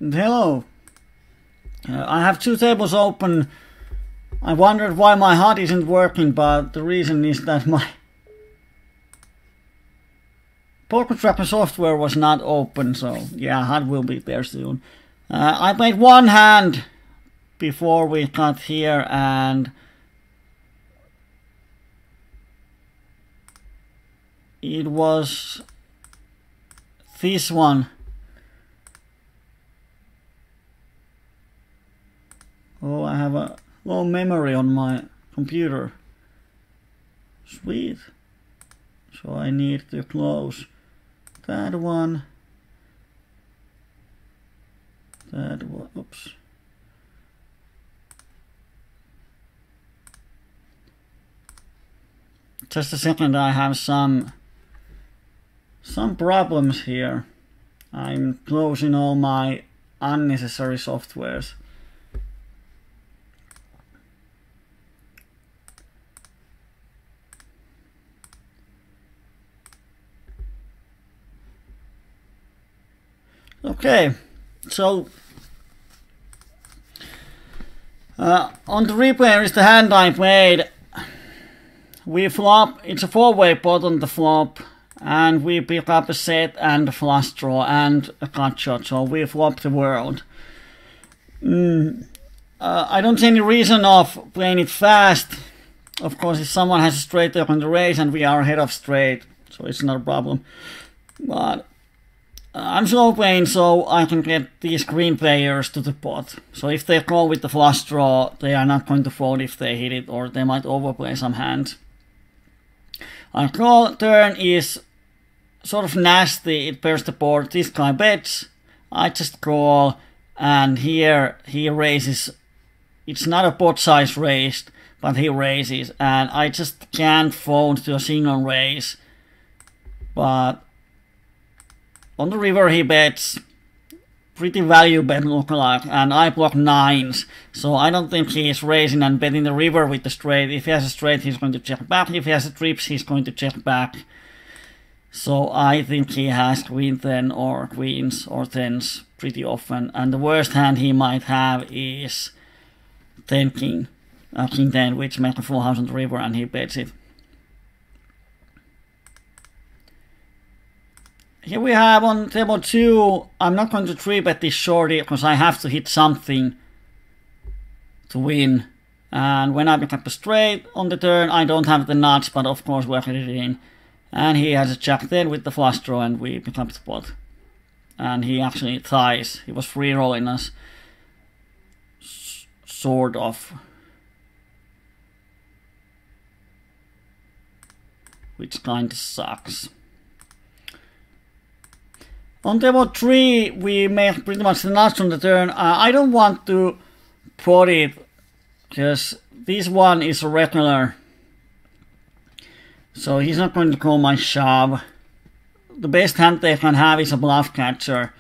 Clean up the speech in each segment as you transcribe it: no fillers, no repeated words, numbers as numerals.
Hello. I have two tables open. I wondered why my HUD isn't working, but the reason is that my poker tracker software was not open, so yeah, HUD will be there soon. I played one hand before we got here, and it was this one. Oh, I have a low memory on my computer. Sweet. So I need to close that one. That one. Oops. Just a second, I have some problems here. I'm closing all my unnecessary softwares. Okay, so on the replay is the hand I played. We flop, it's a four-way pot on the flop, and we pick up a set and a flush draw and a cut shot, so we flop the world. I don't see any reason of playing it fast. Of course, if someone has a straight up on the raise and we are ahead of straight, so it's not a problem. But I'm slow playing, so I can get these green players to the pot. So if they call with the flush draw, they are not going to fold if they hit it, or they might overplay some hands. Our call turn is sort of nasty, it pairs the board. This guy bets, I just call, and here he raises. It's not a pot size raised, but he raises, and I just can't fold to a single raise. But on the river he bets, pretty value bet lookalike, and I block nines, so I don't think he is raising and betting the river with the straight. If he has a straight, he's going to check back. If he has a trips, he's going to check back. So I think he has queen 10 or queens or tens pretty often, and the worst hand he might have is 10 king, king 10, which makes a full house on the river, and he bets it. Here we have on table 2, I'm not going to 3-bet this shorty because I have to hit something to win. And when I pick up a straight on the turn, I don't have the nuts, but of course we're getting it in. And he has a jack 10 with the flush draw, and we pick up the pot. And he actually ties. He was free rolling us. Sort of. Which kinda sucks. On table 3, we make pretty much the nuts on the turn. I don't want to pot it, because this one is a regular. So he's not going to call my shove. The best hand they can have is a bluff catcher.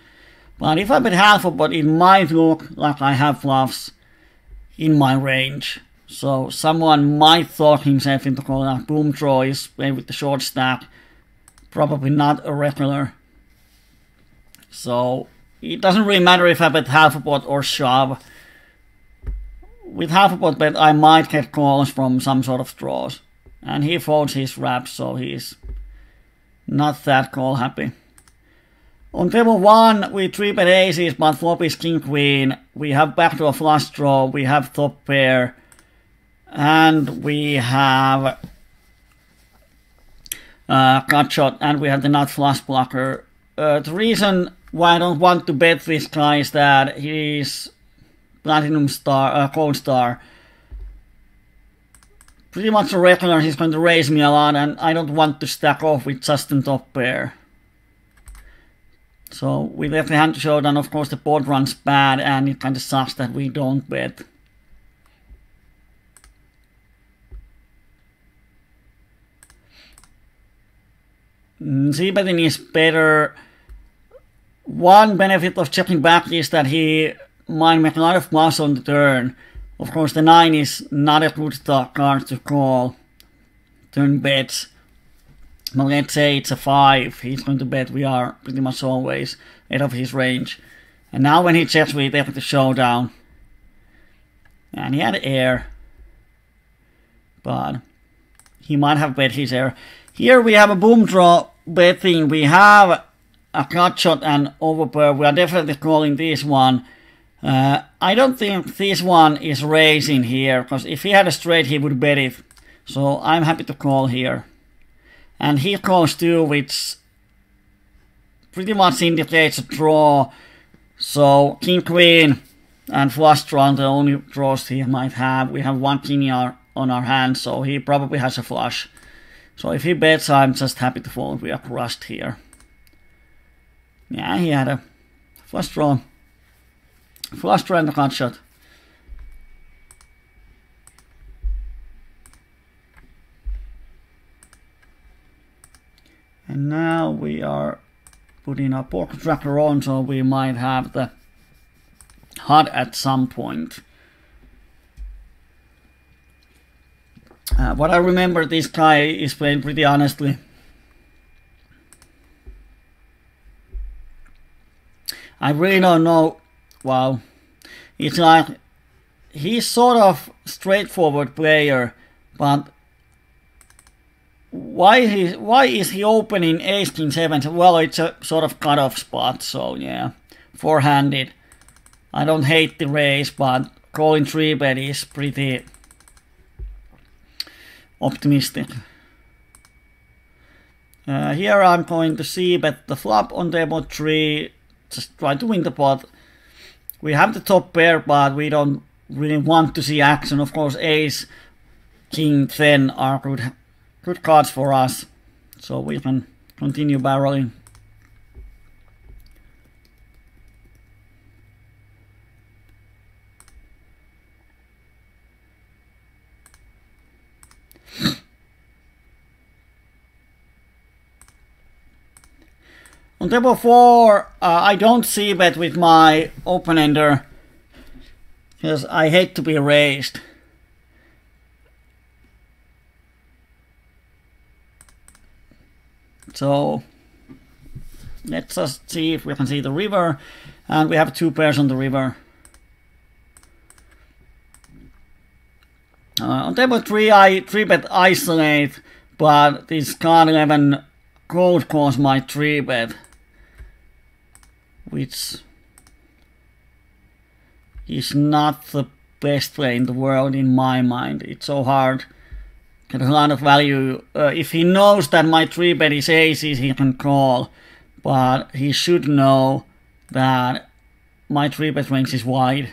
But if I bet half a pot, it might look like I have bluffs in my range. So someone might talk himself into calling out boom draw is played with the short stack. Probably not a regular. So it doesn't really matter if I bet half a pot or shove. With half a pot bet, I might get calls from some sort of draws. And he folds his wraps, so he's not that call happy. On table 1, we 3-bet aces, but flop is king queen. We have backdoor flush draw, we have top pair, and we have cut shot, and we have the nut flush blocker. The reason why I don't want to bet this guy is that he's platinum star, gold star. Pretty much a regular, he's going to raise me a lot, and I don't want to stack off with just the top pair. So we left the hand to showdown. Of course the board runs bad, and it kinda sucks that we don't bet. C-betting is better. One benefit of checking back is that he might make a lot of bluffs on the turn. Of course the 9 is not a good card to call. Turn bets. But let's say it's a 5, he's going to bet we are pretty much always out of his range. And now when he checks, we take the showdown. And he had air. But he might have bet his air. Here we have a boom draw betting. We have a cut shot and overpair. We are definitely calling this one. I don't think this one is raising here, because if he had a straight he would bet it. So I'm happy to call here. And he calls too, which pretty much indicates a draw. So king queen and flush draw are the only draws he might have. We have one king on our hand, so he probably has a flush. So if he bets, I'm just happy to fold. We are crushed here. Yeah, he had a flush draw. Flush draw and a cut shot. And now we are putting our poker tracker on, so we might have the HUD at some point. What I remember, this guy is playing pretty honestly. I really don't know. Wow. It's like he's sort of straightforward player, but why is he opening ace king 7? Well, it's a sort of cutoff spot, so yeah. Four-handed. I don't hate the raise, but calling 3-bet is pretty optimistic. Here I'm going to see bet the flop on table 3. Just try to win the pot. We have the top pair, but we don't really want to see action. Of course, ace, king, 10 are good cards for us, so we can continue barreling. On table 4, I don't see bet with my open-ender, because I hate to be raised. So let's just see if we can see the river, and we have 2 pairs on the river. On table 3 I 3-bet isolate, but this card 11 cold calls my 3-bet, which is not the best play in the world in my mind. It's so hard. Get a lot of value. If he knows that my 3-bet is aces, he can call, but he should know that my 3-bet range is wide.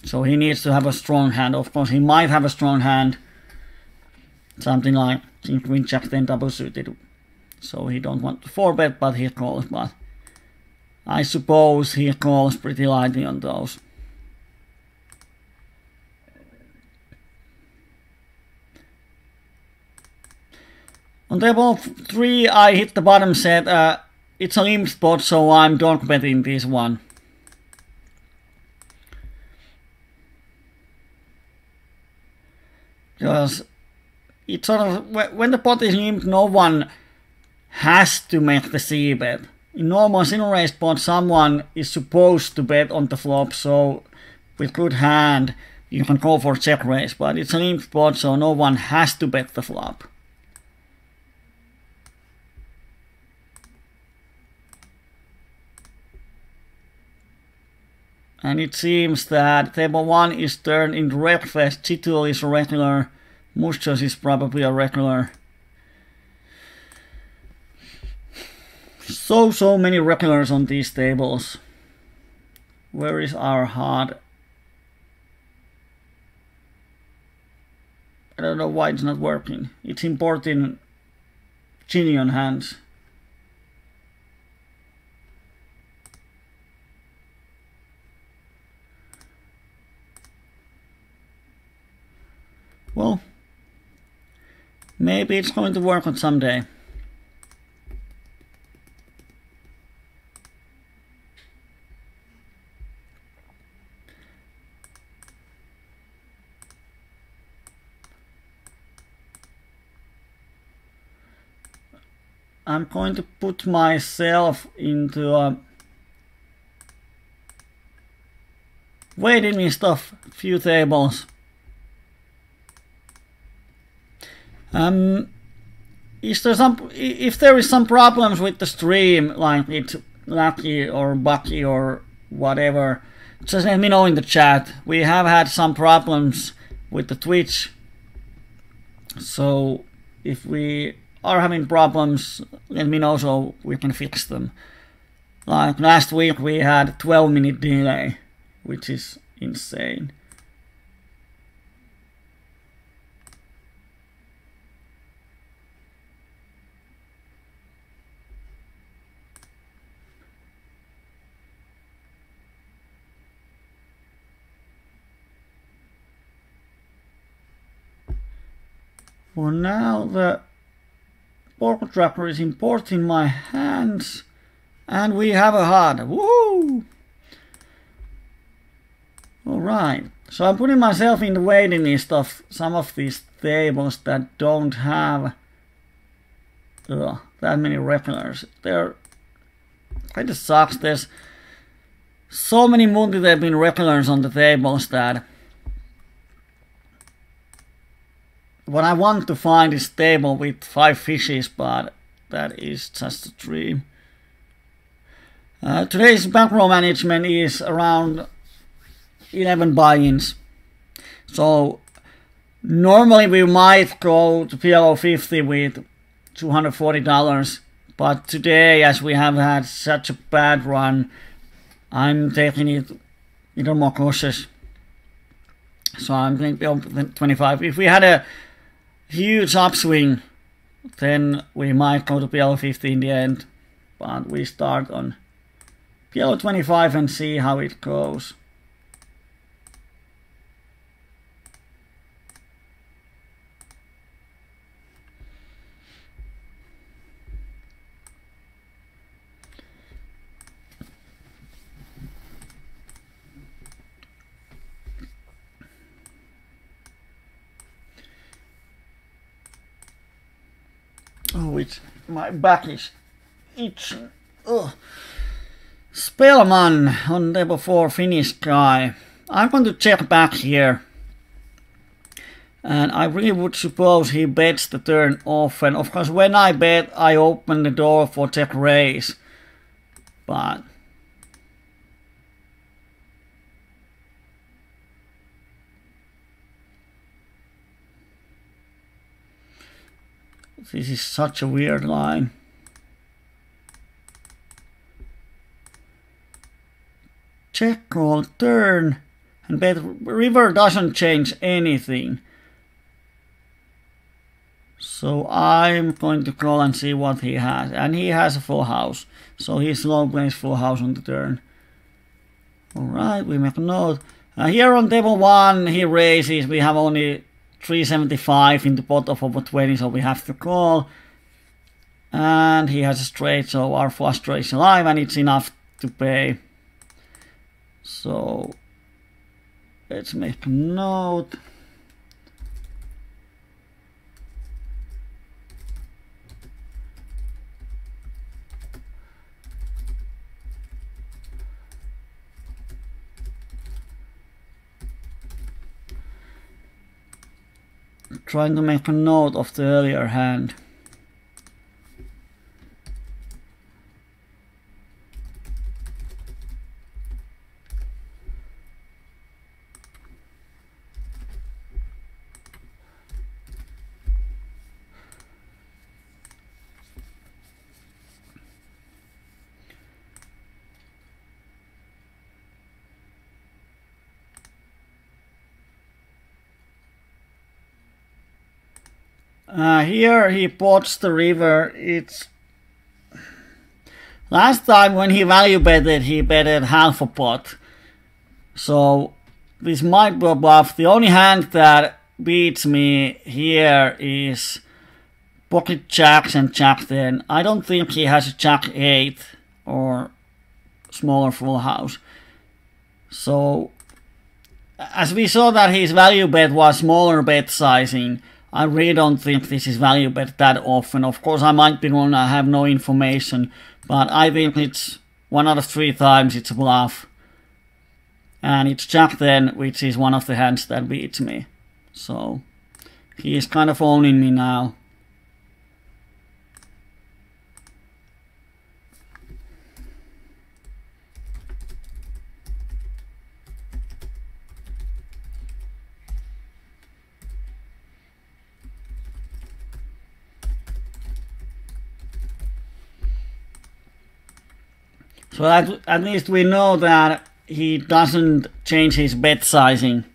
So he needs to have a strong hand. Of course, he might have a strong hand, something like king, queen, jack, 10 double suited. So he don't want to 4-bet, but he calls. But I suppose he calls pretty lightly on those. On table 3, I hit the bottom set. It's a limp spot, so I'm donk betting this one. Because it's sort of, when the pot is limp, no one has to make the c-bet. In normal single raise pot, someone is supposed to bet on the flop, so with good hand, you can go for check raise, but it's a limp spot, so no one has to bet the flop. And it seems that table 1 is turned into Wreckfest, Chitul is a regular, Muschos is probably a regular. So many regulars on these tables. Where is our HUD? I don't know why it's not working. It's importing Ginion hands. Well, maybe it's going to work on someday. I'm going to put myself into a waiting in stuff, few tables. If there is some problems with the stream, like it's lucky or buggy or whatever, just let me know in the chat. We have had some problems with the Twitch, so if we are having problems, let me know so we can fix them. Like last week we had 12-minute delay, which is insane. For now, the pork tracker is importing my hands, and we have a HUD. Woo! Alright, so I'm putting myself in the waiting list of some of these tables that don't have that many regulars. They're kind of sucks. There's so many multi-taping regulars on the tables that what I want to find is table with 5 fishes, but that is just a dream. Today's bankroll management is around 11 buy-ins. So normally we might go to PLO 50 with $240, but today, as we have had such a bad run, I'm taking it even more cautious. So I'm going to be 25. If we had a huge upswing, then we might go to PLO 50 in the end, but we start on PLO 25 and see how it goes. Oh, my back is itching. Ugh. Spellman on table 4, Finnish guy. I'm going to check back here. And I really would suppose he bets the turn off. And of course, when I bet, I open the door for check raise. But this is such a weird line. Check call turn, and bet river doesn't change anything. So I'm going to call and see what he has. And he has a full house. So he's low plays full house on the turn. Alright, we make a note. Here on table 1 he raises. We have only 375 in the pot of over 20, so we have to call. And he has a straight, so our flush draw is alive and it's enough to pay. So let's make a note. Trying to make a note of the earlier hand. Here he pots the river. It's last time when he value betted, he betted half a pot. So this might be a bluff. The only hand that beats me here is pocket jacks and jack 10. I don't think he has a jack 8 or smaller full house. So as we saw that his value bet was smaller bet sizing, I really don't think this is value bet that often. Of course, I might be wrong, I have no information, but I think it's 1 out of 3 times it's a bluff. and it's Jack 10, which is one of the hands that beats me. So he is kind of owning me now. So at least we know that he doesn't change his bet sizing.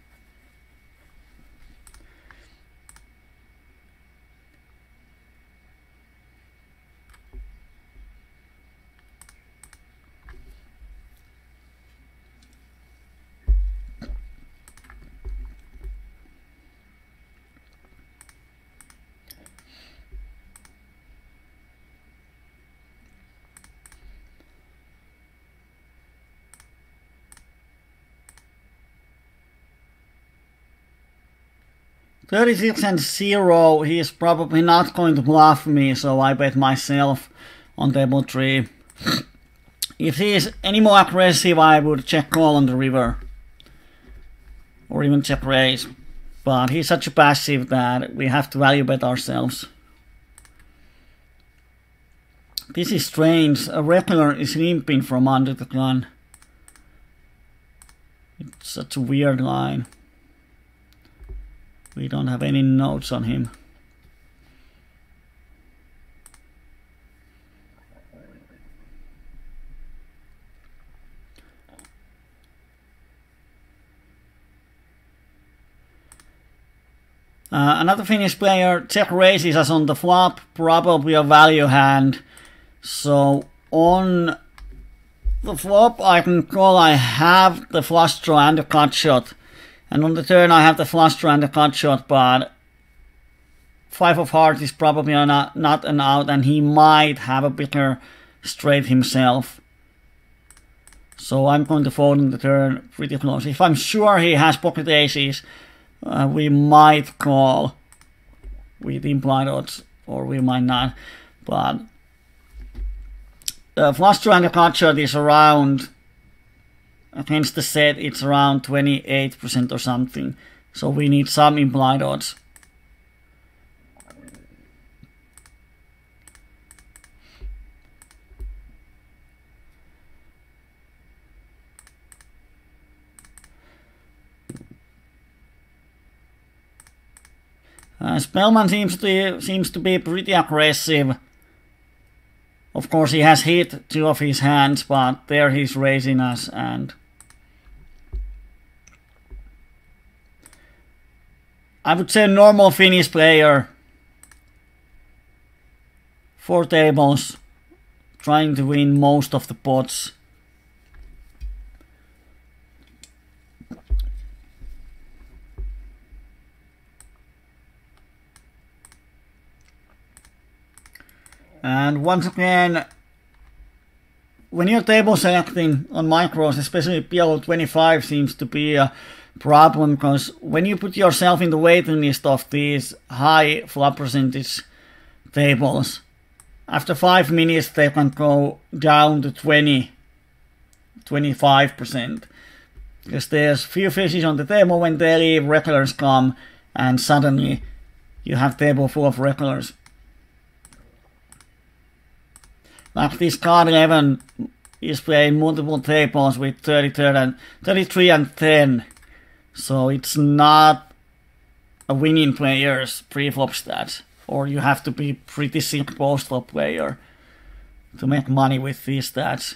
$36-0, he is probably not going to bluff me, so I bet myself on table 3. If he is any more aggressive, I would check call on the river. Or even check raise. But he's such a passive that we have to value bet ourselves. This is strange, a regular is limping from under the gun. It's such a weird line. We don't have any notes on him. Another Finnish player check raises us on the flop, probably a value hand. So on the flop I can call, I have the flush draw and the cut shot. And on the turn I have the flush draw and the cut shot, but 5 of hearts is probably not an out, and he might have a bigger straight himself. So I'm going to fold in the turn pretty close. If I'm sure he has pocket aces, we might call with implied odds, or we might not. But the flush draw and the cut shot is around, against the set, it's around 28% or something. So we need some implied odds. Spellman seems to be pretty aggressive. Of course he has hit 2 of his hands, but there he's raising us, and I would say a normal Finnish player, 4 tables, trying to win most of the pots. And once again, when you're table selecting on micros, especially PLO 25 seems to be a problem, because when you put yourself in the waiting list of these high flop percentage tables, after 5 minutes they can go down to 25%. Because there's few fishes on the table, when they leave, regulars come, and suddenly you have table full of regulars. Like this card 11 is playing multiple tables with 33 and 10. So it's not a winning player's pre-flop stats. Or you have to be pretty sick post-flop player to make money with these stats.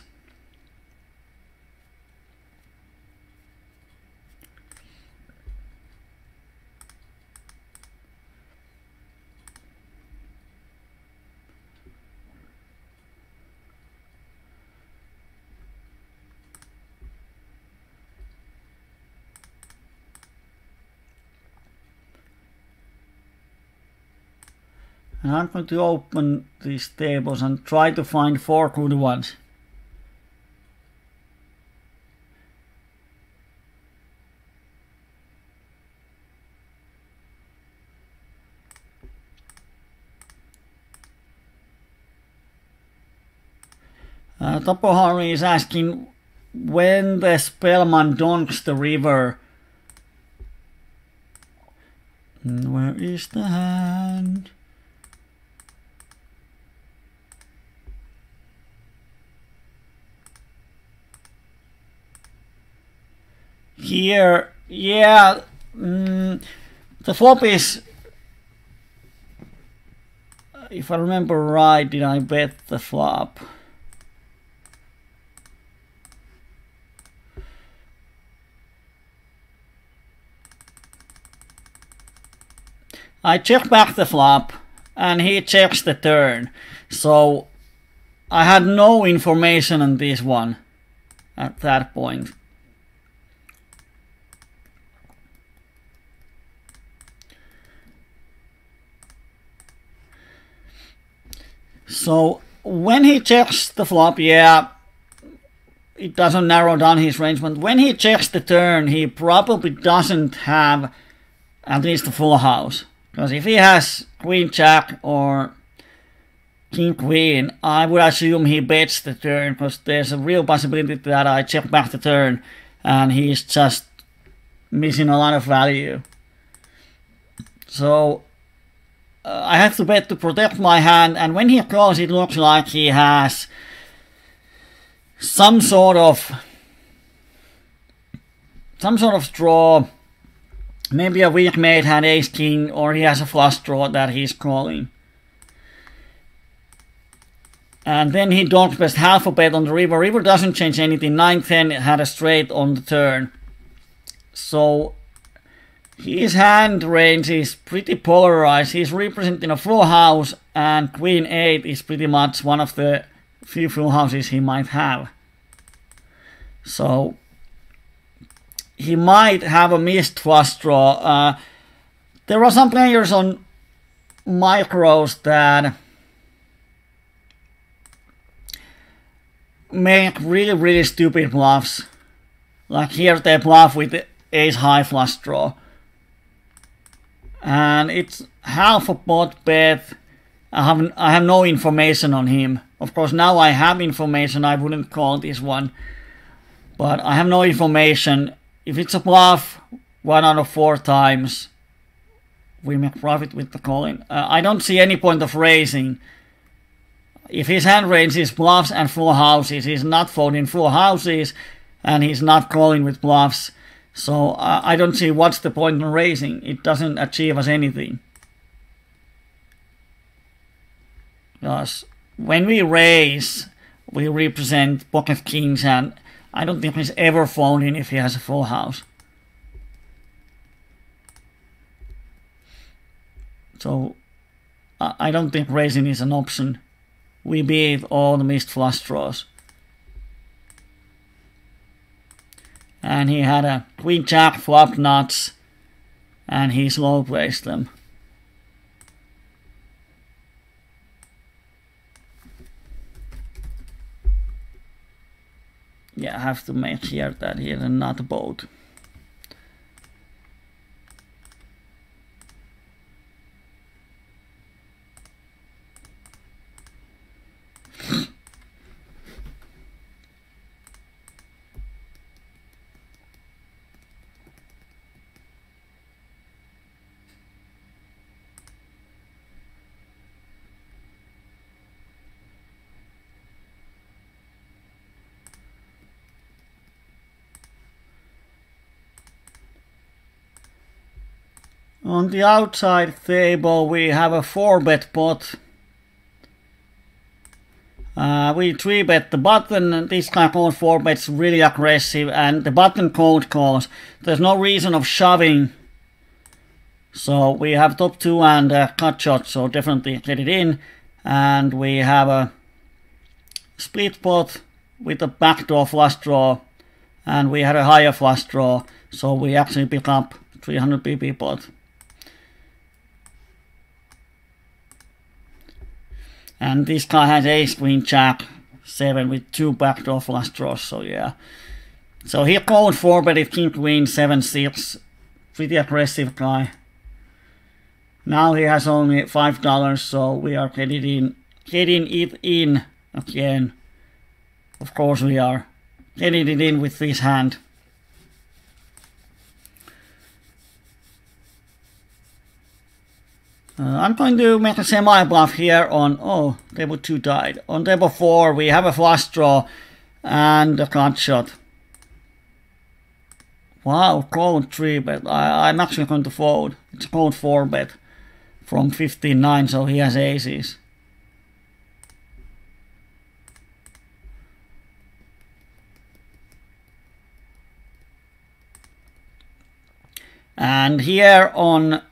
And I'm going to open these tables and try to find 4 good ones. Topo Harry is asking, when the Spellman donks the river. Where is the hand? Here, yeah, the flop is, if I remember right, did I bet the flop? I check back the flop and he checks the turn, so I had no information on this one at that point. So when he checks the flop, yeah, it doesn't narrow down his range, but when he checks the turn, he probably doesn't have at least a full house. Because if he has Queen Jack or King Queen, I would assume he bets the turn, because there's a real possibility that I check back the turn and he's just missing a lot of value. So I have to bet to protect my hand, and when he calls, it looks like he has some sort of draw. Maybe a weak mate had ace king, or he has a flush draw that he's calling. And then he donks best half a bet on the river. River doesn't change anything. 9-10 had a straight on the turn. So his hand range is pretty polarized. He's representing a full house, and Queen 8 is pretty much one of the few full houses he might have. So he might have a missed flush draw. There are some players on micros that make really stupid bluffs. Like here they bluff with the ace high flush draw. And it's half a pot bet. I have no information on him. Of course, now I have information. I wouldn't call this one, but I have no information. If it's a bluff, 1 out of 4 times we make profit with the calling. I don't see any point of raising. If his hand range is bluffs and full houses, he's not folding full houses and he's not calling with bluffs. So I don't see what's the point in raising. It doesn't achieve us anything. Because when we raise, we represent pocket kings, and I don't think he's ever folding if he has a full house. So I don't think raising is an option. We beat all the missed flush draws. And he had a Queen Jack flop nuts, and he slow placed them. Yeah, I have to make here that he had a nut boat. On the outside table we have a 4-bet pot. We 3-bet the button, and this guy called 4-bets really aggressive, and the button cold calls. There's no reason of shoving. So we have top 2 and cut shot, so definitely get it in. And we have a split pot with a backdoor flush draw, and we had a higher flush draw, so we actually pick up 300 pp pot. And this guy has ace queen jack 7 with 2 backdoor flush draws, so yeah. So he called 4-betted king queen 7-6. Pretty aggressive guy. Now he has only $5, so we are getting it in again. Of course we are. getting it in with this hand. I'm going to make a semi-bluff here on, oh, table 2 died. On table 4 we have a flush draw and a gut shot. Wow, cold 3-bet. I'm actually going to fold. It's a cold 4-bet from 15-9, so he has aces. And here on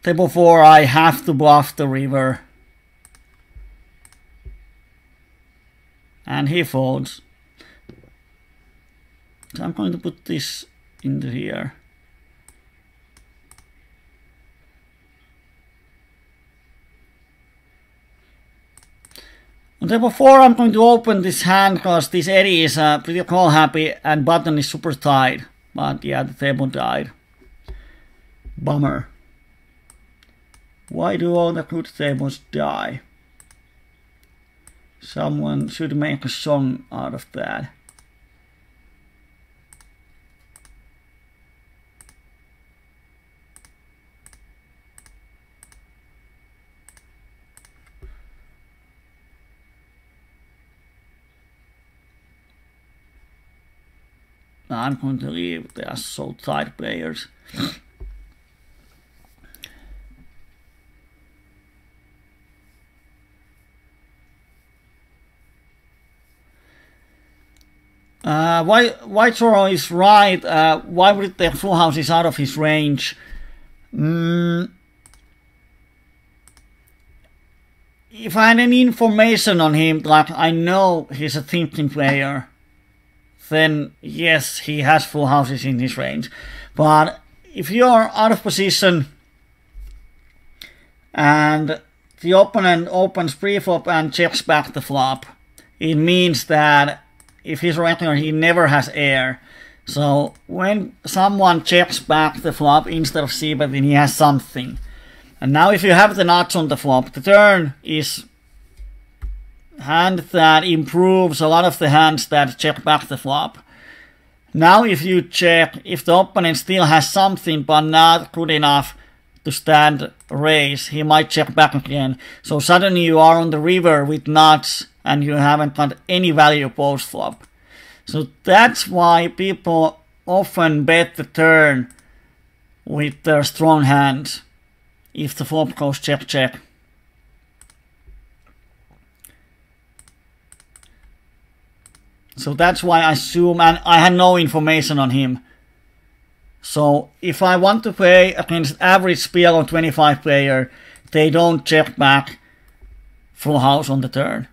table 4 I have to bluff the river. And he folds. So I'm going to put this into here. On table 4 I'm going to open this hand because this Eddie is pretty call happy and button is super tight. But yeah, the table died. Bummer. Why do all the good tables die? Someone should make a song out of that. I'm going to leave, they are so tight players. White Zoro is right. Why would the full house is out of his range? If I had any information on him, like I know he's a thinking player, then yes, he has full houses in his range. But if you're out of position and the opponent opens pre-flop and checks back the flop, it means that if he's regular, he never has air. So when someone checks back the flop instead of c-betting, he has something. And now if you have the nuts on the flop, the turn is hand that improves a lot of the hands that check back the flop. Now if you check, if the opponent still has something but not good enough to stand raise, he might check back again. So suddenly you are on the river with nuts and you haven't got any value post flop. So that's why people often bet the turn with their strong hands if the flop goes check check. So that's why I assume, and I had no information on him. So if I want to play against average Spiel on 25 player, they don't check back full house on the turn.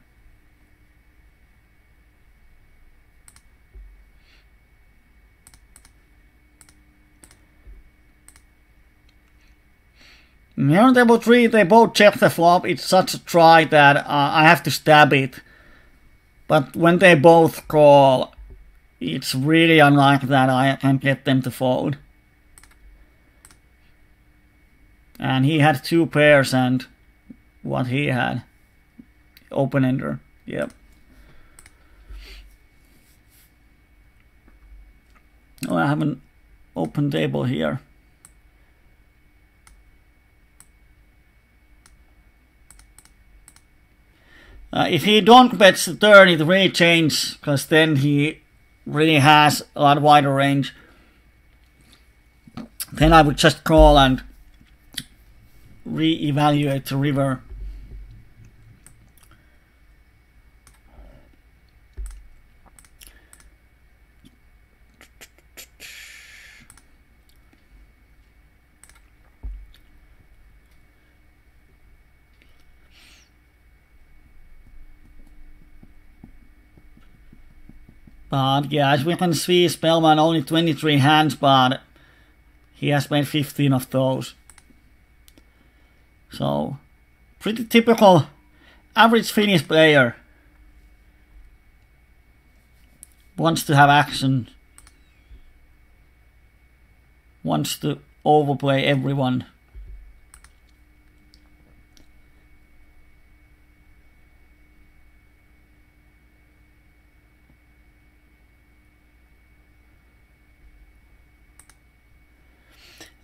Here on table 3 they both check the flop. It's such a try that I have to stab it. But when they both call, it's really unlikely that I can get them to fold. And he had 2 pairs and what he had. Open-ender, yep. Oh, I have an open table here. If he don't bets the turn, it really changes, because then he really has a lot wider range. Then I would just call and re-evaluate the river. But yeah, as we can see, Spellman only 23 hands, but he has made 15 of those. So, pretty typical average Finnish player. Wants to have action. Wants to overplay everyone.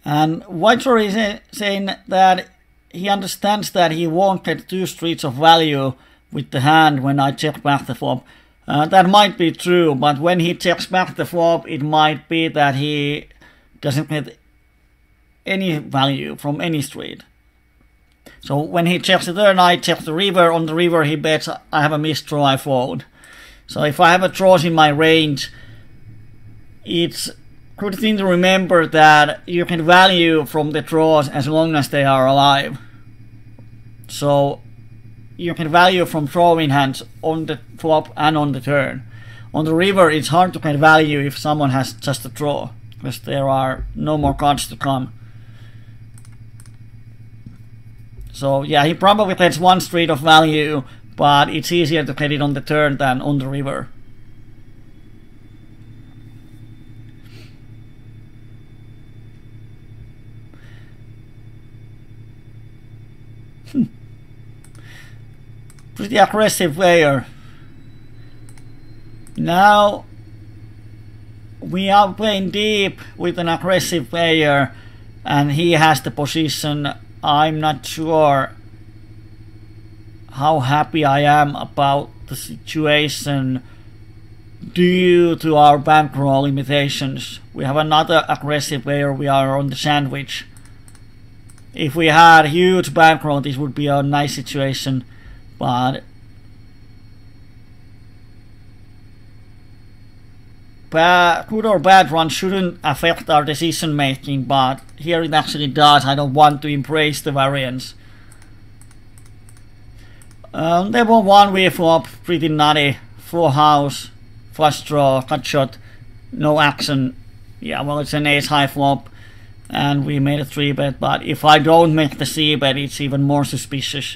And Whiter is saying that he understands that he won't get 2 streets of value with the hand when I check back the flop. That might be true, but when he checks back the flop, it might be that he doesn't get any value from any street. So when he checks the turn, I check the river. On the river, he bets I have a missed draw, I fold. So if I have a draws in my range, it's good thing to remember that you can value from the draws as long as they are alive. So you can value from drawing hands on the flop and on the turn. On the river, it's hard to get value if someone has just a draw, because there are no more cards to come. So yeah, he probably gets 1 street of value, but it's easier to get it on the turn than on the river. Pretty aggressive player. Now we are playing deep with an aggressive player, and he has the position. I'm not sure how happy I am about the situation due to our bankroll limitations. We have another aggressive player, we are on the sandwich. If we had huge bankroll, this would be a nice situation, but good or bad run shouldn't affect our decision making, but here it actually does. I don't want to embrace the variance. They were 1 flop, pretty nutty, full house, flush draw, cut shot, no action. Yeah, well, it's an ace high flop, and we made a 3-bet, but if I don't make the c-bet, it's even more suspicious.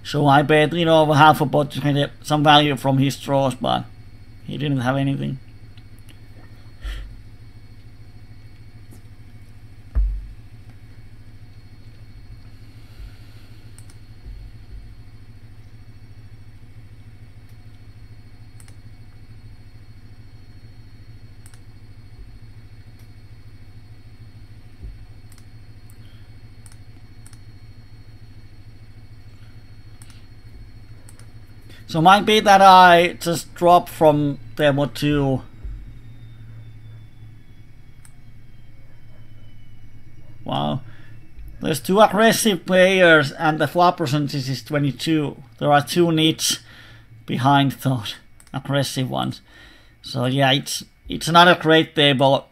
So I bet, over half a pot to get some value from his draws, but he didn't have anything. So might be that I just drop from demo 2. Wow. There's 2 aggressive players and the flop percentage is 22. There are 2 nits behind those aggressive ones. So yeah, it's not a great table.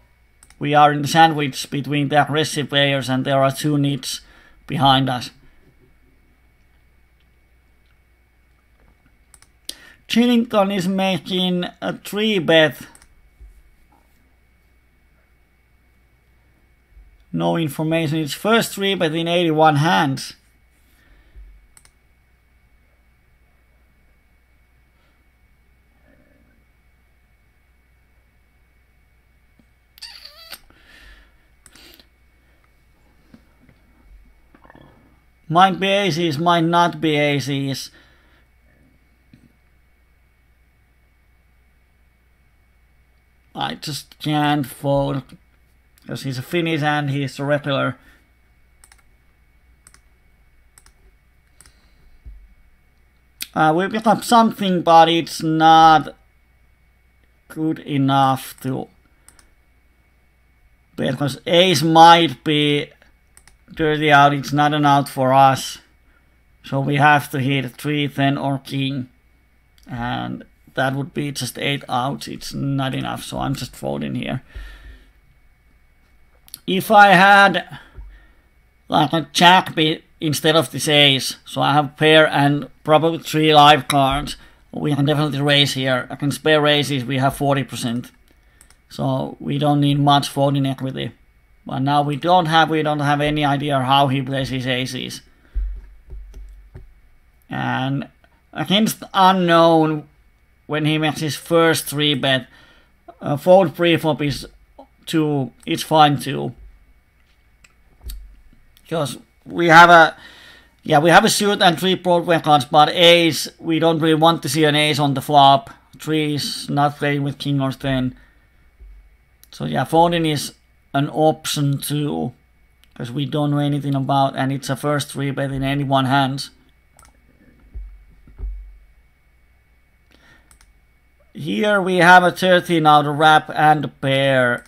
We are in the sandwich between the aggressive players and there are 2 nits behind us. Chillington is making a 3-bet. No information. It's first 3-bet in 81 hands. Might be aces, might not be aces. I just can't fold because he's a Finnish and he's a regular. We pick up something, but it's not good enough to bet because ace might be dirty out. It's not an out for us, so we have to hit 3, 10 or king, and that would be just 8 outs. It's not enough, so I'm just folding here. If I had like a jack instead of this ace, so I have pair and probably 3 live cards, we can definitely raise here. Against pair raises we have 40%, so we don't need much folding equity. But now we don't have any idea how he plays his aces. And against unknown, when he makes his first 3-bet, fold pre-flop is 2, it's fine too. Because we have a suit and 3 Broadway cards, but ace, we don't really want to see an ace on the flop. 3 is not playing with king or 10. So yeah, folding is an option too, because we don't know anything about, and it's a first 3-bet in anyone's hands. Here we have a 13 out of wrap and a pair.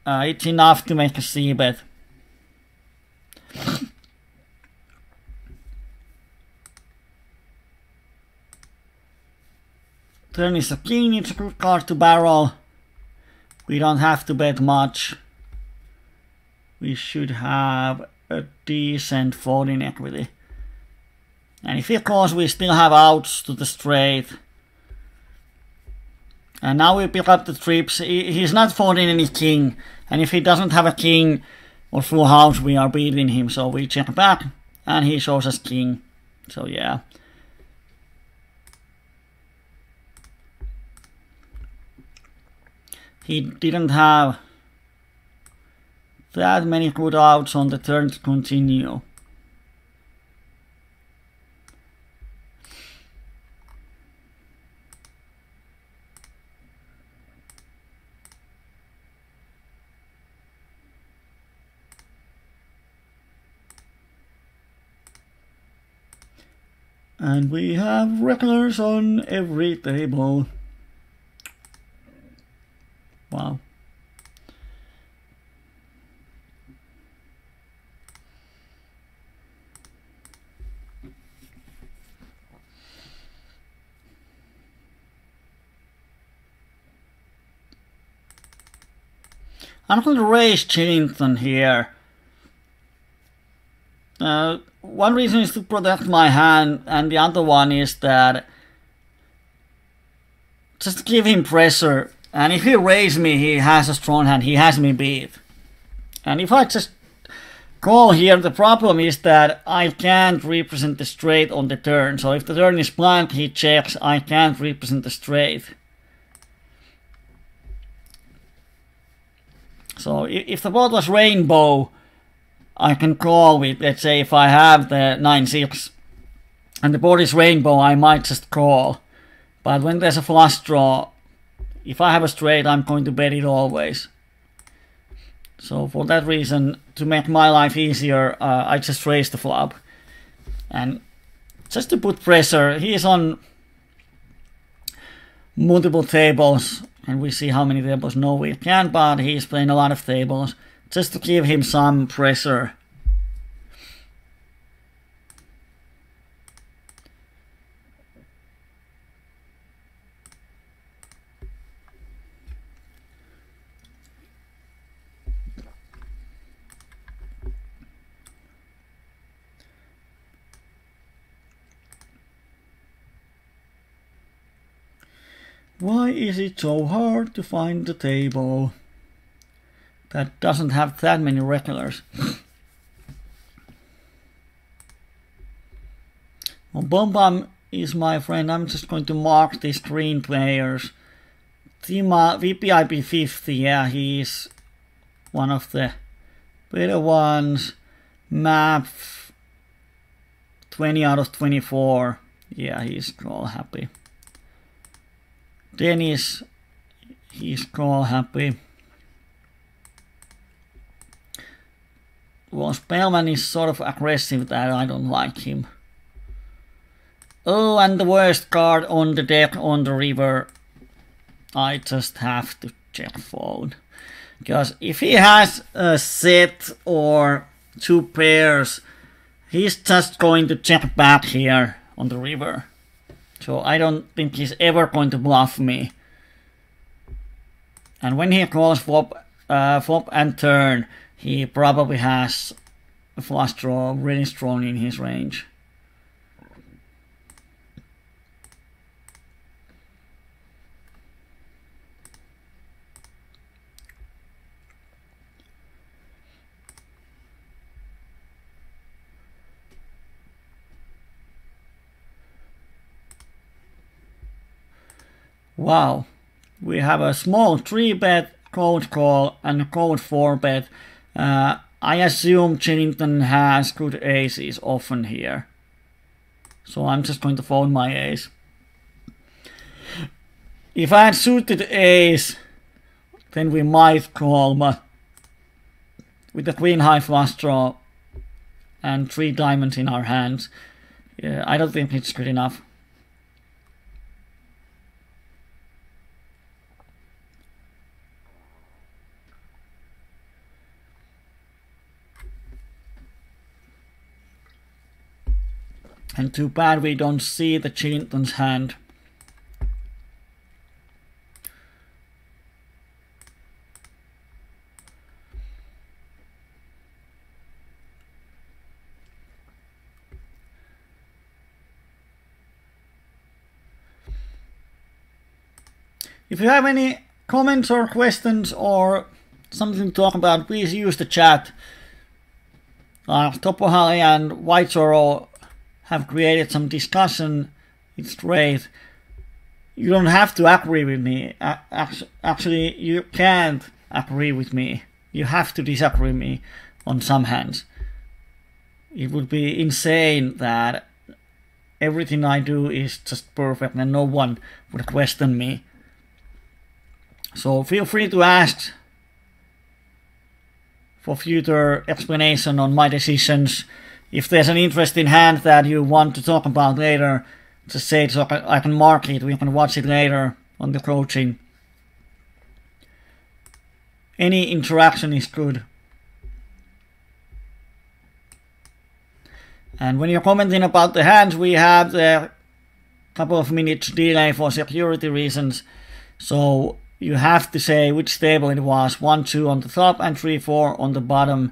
It's enough to make a c-bet. Turn is a king, it's a good card to barrel. We don't have to bet much. We should have a decent folding equity. And if he calls, we still have outs to the straight. And now we pick up the trips. He's not folding any king. And if he doesn't have a king or full house, we are beating him. So we check back and he shows us king. So yeah. He didn't have that many good outs on the turn to continue. And we have regulars on every table. Wow. I'm going to raise Chillington here. One reason is to protect my hand, and the other one is that just to give him pressure. And if he raises me, he has a strong hand, he has me beat. And if I just call here, the problem is that I can't represent the straight on the turn. So if the turn is blank, he checks, I can't represent the straight. So if the board was rainbow, I can call with, let's say if I have the 9-6 and the board is rainbow, I might just call. But when there's a flush draw, if I have a straight, I'm going to bet it always. So for that reason, to make my life easier, I just raise the flop. And just to put pressure, he is on multiple tables. And we see how many tables. No, we can't, but he's playing a lot of tables. Just to give him some pressure. Why is it so hard to find the table that doesn't have that many regulars? Well, Bombam is my friend. I'm just going to mark these green players. Tima, VPIP 50, yeah, he's one of the better ones. Map 20 out of 24. Yeah, he's all happy. Dennis, he's all happy. Well, Spellman is sort of aggressive, that I don't like him. Oh, and the worst card on the deck on the river. I just have to check fold. Because if he has a set or two pairs, he's just going to check back here on the river. So I don't think he's ever going to bluff me. And when he calls flop and turn, he probably has a flush draw really strong in his range. Wow, we have a small 3-bet, cold call, and a cold 4-bet. I assume Chillington has good aces often here. So I'm just going to fold my ace. If I had suited ace, then we might call, but with the queen high flush draw and 3 diamonds in our hands, yeah, I don't think it's good enough. And too bad we don't see the Chinton's hand. If you have any comments or questions or something to talk about, please use the chat. Topohali and White Zorro have created some discussion. It's great. You don't have to agree with me. Actually, you can't agree with me. You have to disagree with me on some hands. It would be insane that everything I do is just perfect and no one would question me. So feel free to ask for future explanation on my decisions. If there's an interesting hand that you want to talk about later, just say it so I can mark it. We can watch it later on the coaching. Any interaction is good. And when you're commenting about the hands, we have the couple of minutes delay for security reasons. So you have to say which table it was, 1, 2 on the top and 3, 4 on the bottom,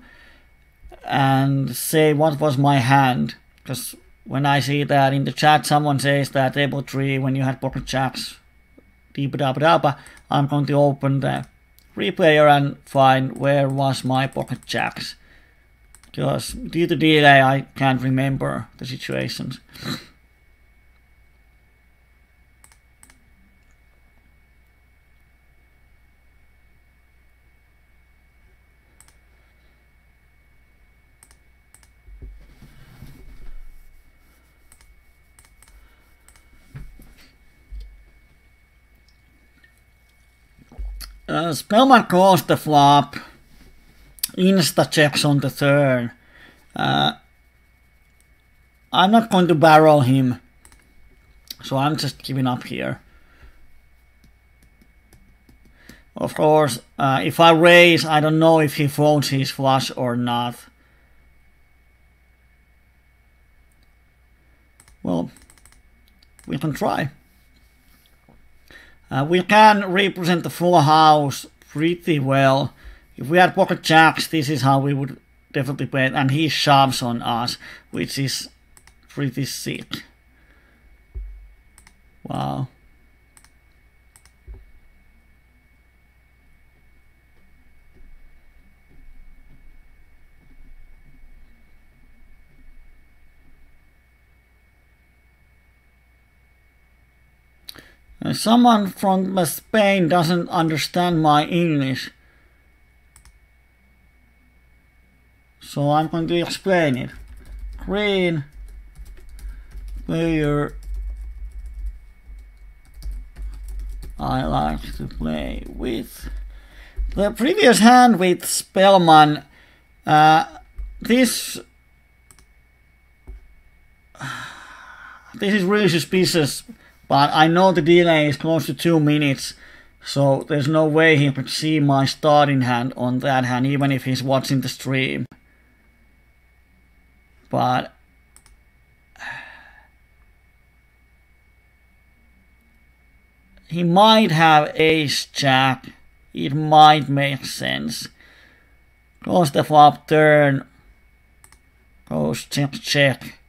and say what was my hand. Because when I see that in the chat someone says that table 3 when you had pocket jacks, I'm going to open the replayer and find where was my pocket jacks. Because due to delay I can't remember the situations. Spellman calls the flop, insta checks on the turn. I'm not going to barrel him, so I'm just giving up here. Of course, if I raise, I don't know if he folds his flush or not. Well, we can try. We can represent the full house pretty well. If we had pocket jacks, this is how we would definitely play it. And he shoves on us, which is pretty sick. Wow. Someone from Spain doesn't understand my English, so I'm going to explain it. Green player I like to play with. The previous hand with Spellman, this is really suspicious. But I know the delay is close to 2 minutes, so there's no way he could see my starting hand on that hand, even if he's watching the stream. But he might have ace-jack. It might make sense. Goes the flop turn. Goes check.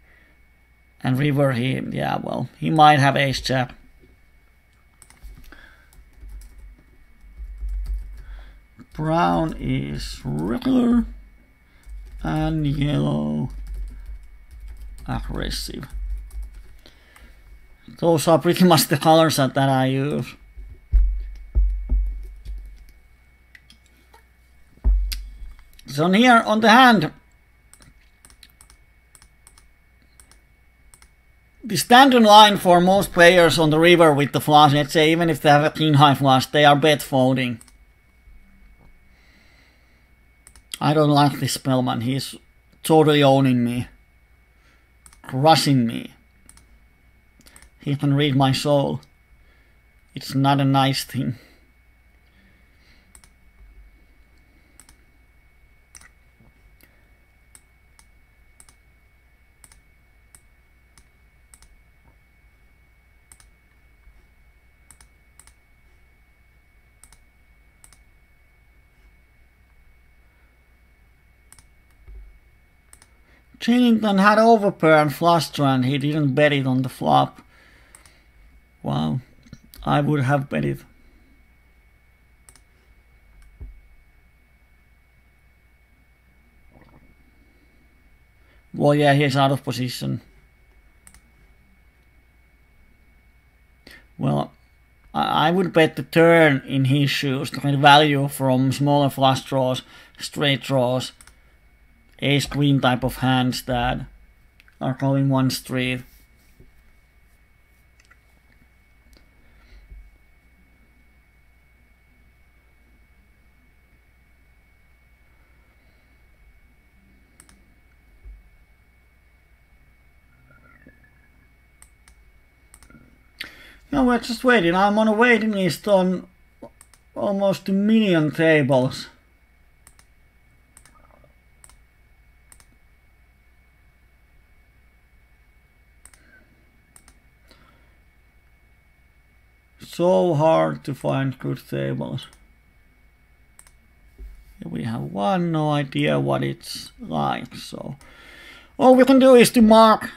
And river him, yeah, well, he might have ace-jack. Brown is regular and yellow aggressive. Those are pretty much the colors that I use. So here on the hand, the standard line for most players on the river with the flush, let's say even if they have a king high flush, they are bet folding. I don't like this Spellman. He's totally owning me. Crushing me. He can read my soul. It's not a nice thing. Chillington had overpair and flush and he didn't bet it on the flop. Wow, I would have bet it. Well, yeah, he's out of position. Well, I would bet the turn in his shoes to get value from smaller flush draws, straight draws, ace queen type of hands that are going one street. No, we're just waiting. I'm on a waiting list on almost 1 million tables. So hard to find good tables. Here we have one, no idea what it's like, so all we can do is to mark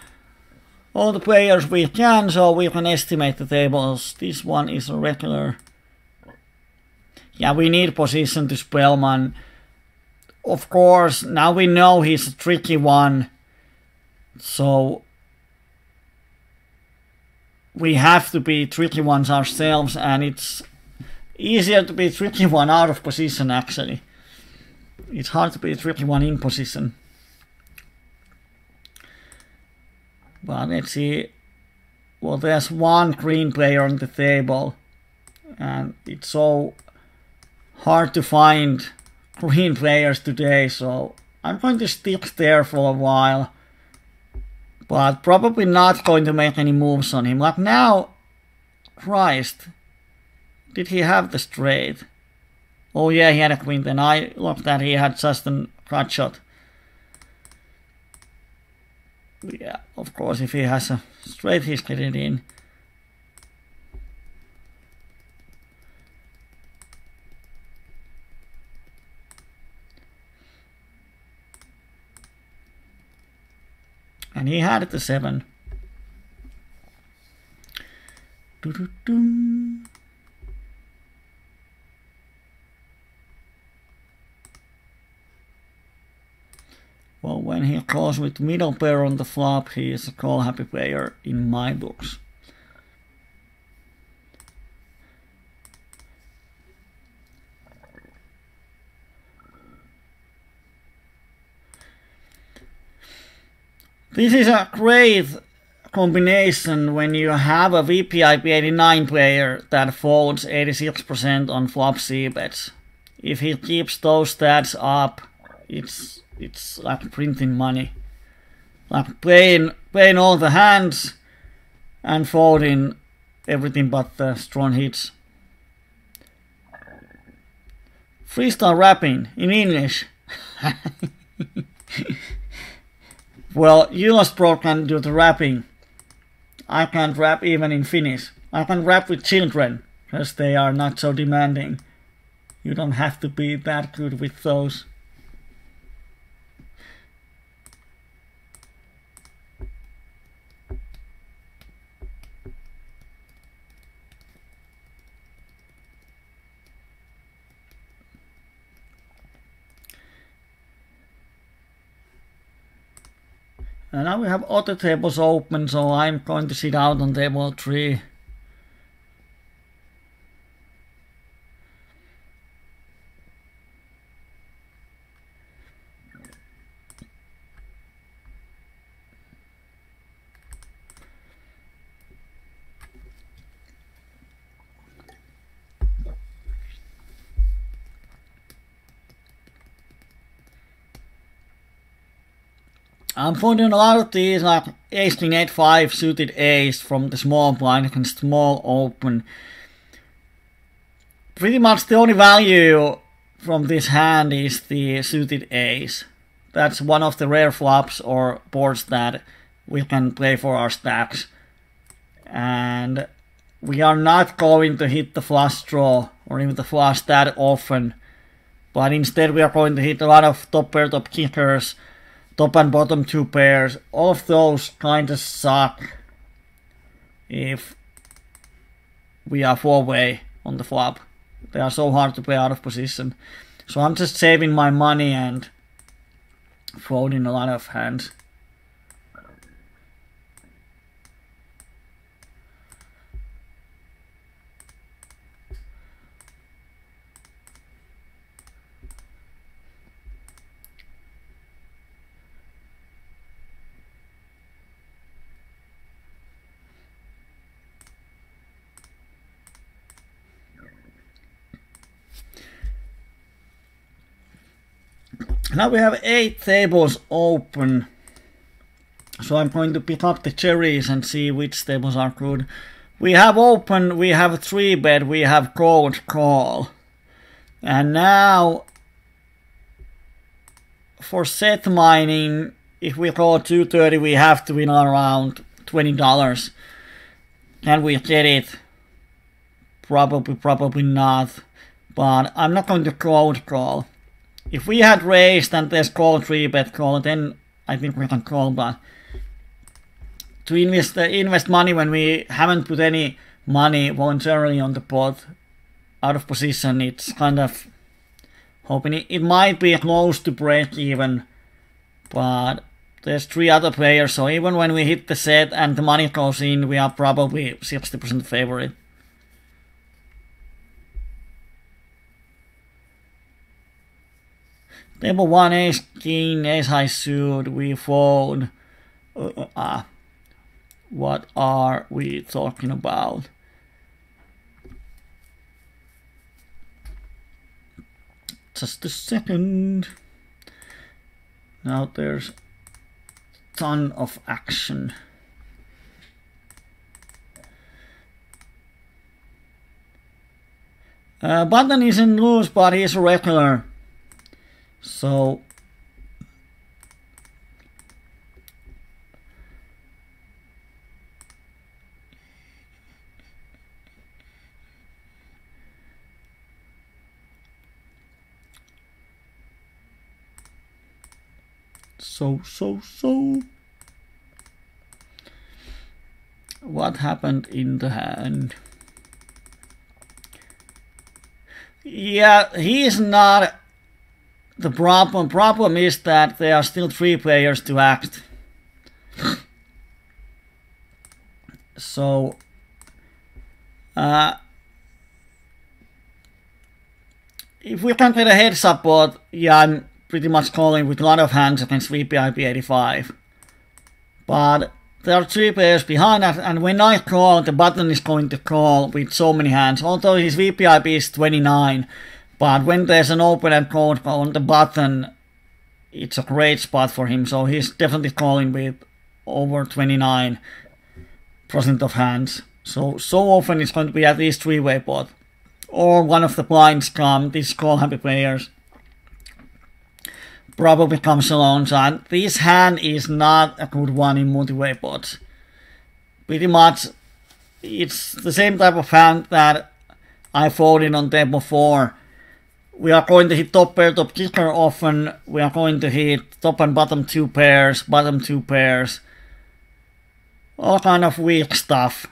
all the players we can, so we can estimate the tables. This one is a regular. Yeah, we need position to Spellman. Of course, now we know he's a tricky one, so we have to be tricky ones ourselves, and it's easier to be tricky one out of position actually. It's hard to be a tricky one in position. But let's see. Well, there's one green player on the table, and it's so hard to find green players today, so I'm going to stick there for a while. But probably not going to make any moves on him. Like now, Christ, did he have the straight? Oh yeah, he had a queen, then I looked at he had just a cut shot. Yeah, of course, if he has a straight, he's getting in. And he had the 7. Doo-doo-doo. Well, when he calls with middle pair on the flop, he is a call happy player in my books. This is a great combination when you have a VPIP 89 player that folds 86% on flop c-bets. If he keeps those stats up, it's like printing money. Like playing all the hands and folding everything but the strong hits. Freestyle rapping in English. Well, Pro can do the rapping. I can't rap even in Finnish. I can rap with children, because they are not so demanding. You don't have to be that good with those. And now we have other tables open, so I'm going to sit out on table 3. I'm finding a lot of these like ace king 8-5 suited ace from the small blind against small open. Pretty much the only value from this hand is the suited ace. That's one of the rare flops or boards that we can play for our stacks. And we are not going to hit the flush draw or even the flush that often. But instead we are going to hit a lot of top pair, top kickers, top and bottom two pairs. All of those kind of suck if we are 4-way on the flop. They are so hard to play out of position. So I'm just saving my money and folding a lot of hands. Now we have 8 tables open, so I'm going to pick up the cherries and see which tables are good. We have open, we have 3-bet, we have cold call. And now, for set mining, if we call 230, we have to win around $20. Can we get it? Probably not, but I'm not going to cold call. If we had raised and there's call 3-bet call, then I think we can call, but to invest money when we haven't put any money voluntarily on the pot out of position, it's kind of hoping it might be close to break even, but there's 3 other players, so even when we hit the set and the money goes in, we are probably 60% favorite. Table 1, ace king, ace high suit, we fold. What are we talking about? Just a second. Now there's a ton of action. Button isn't loose, but he's a regular. So what happened in the hand? Yeah, he is not the problem. Problem is that there are still 3 players to act. So if we can get a heads up board, yeah, I'm pretty much calling with a lot of hands against VPIP 85. But there are 3 players behind us, and when I call, the button is going to call with so many hands. Although his VPIP is 29, but when there's an open and cold call on the button, it's a great spot for him. So he's definitely calling with over 29% of hands. So often it's going to be at least 3-way pot. Or one of the blinds come, these call happy players. Probably comes alone, so this hand is not a good one in multi-way pots. Pretty much, it's the same type of hand that I folded on table 4. We are going to hit top pair, top kicker often. We are going to hit top and bottom 2 pairs, bottom 2 pairs. All kind of weak stuff.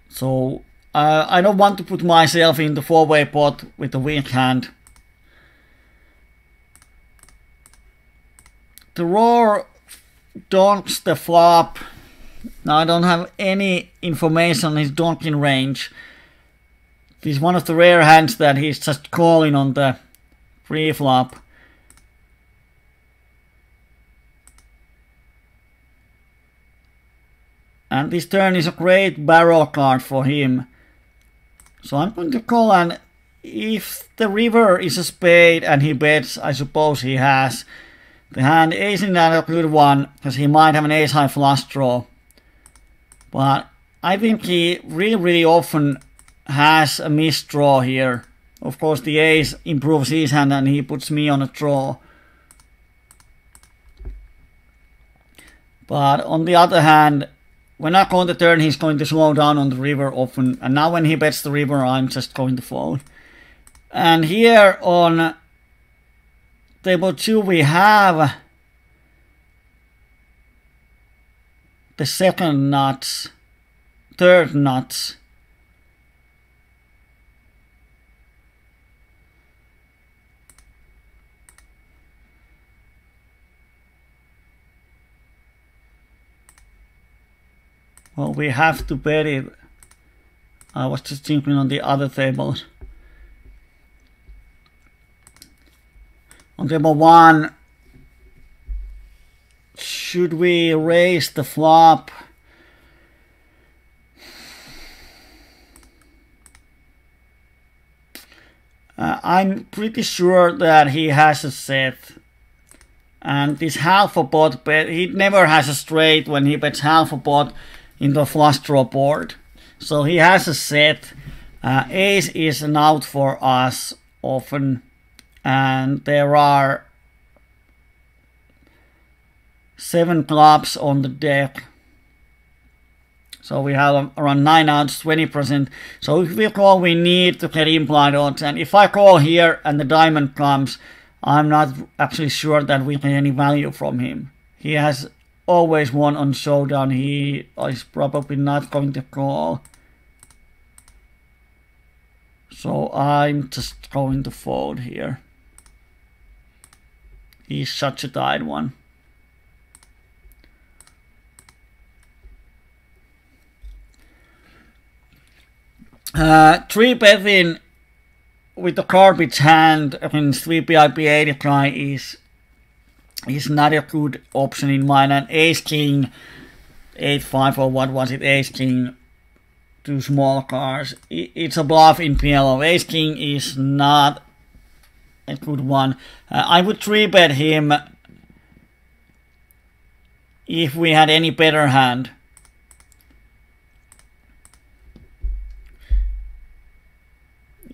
So I don't want to put myself in the 4-way pot with a weak hand. The roar donks the flop. Now I don't have any information on his donking range. He's one of the rare hands that he's just calling on the pre-flop. And this turn is a great barrel card for him. So I'm going to call, and if the river is a spade and he bets, I suppose he has the hand ace is not a good one, because he might have an ace high flush draw. But I think he really often has a misdraw here. Of course the ace improves his hand and he puts me on a draw. But on the other hand, when I call the turn, he's going to slow down on the river often. And now when he bets the river, I'm just going to fold. And here on table 2 we have the second nuts, third nuts. Well, we have to bet it. I was just thinking on the other tables. On table 1, should we raise the flop? I'm pretty sure that he has a set. And this half a pot bet, he never has a straight when he bets half a pot in the flush draw board. So he has a set. Ace is an out for us often. And there are 7 clubs on the deck. So we have around 9 outs, 20%. So if we call, we need to get implied odds. And if I call here and the diamond comes, I'm not actually sure that we get any value from him. He has always won on showdown. He is probably not going to call. So I'm just going to fold here. He's such a tight one. Three betting with the garbage hand against 3 BIP 80 guy is not a good option in mine. And ace king 8-5 or what was it, ace king 2 small cards, it's a bluff in PLO. Ace king is not a good one. I would 3-bet him if we had any better hand.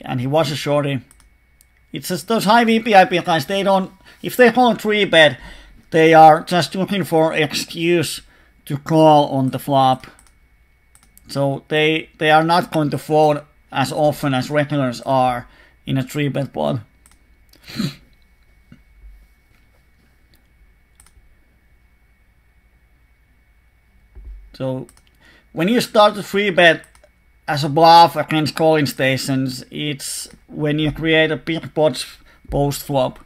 And he was a shorty. It's just those high VPIP guys, they don't, if they call a 3-bet, they are just looking for excuse to call on the flop. So they are not going to fold as often as regulars are in a 3-bet pot. So when you start to 3-bet as a bluff against calling stations, it's when you create a big pot post flop.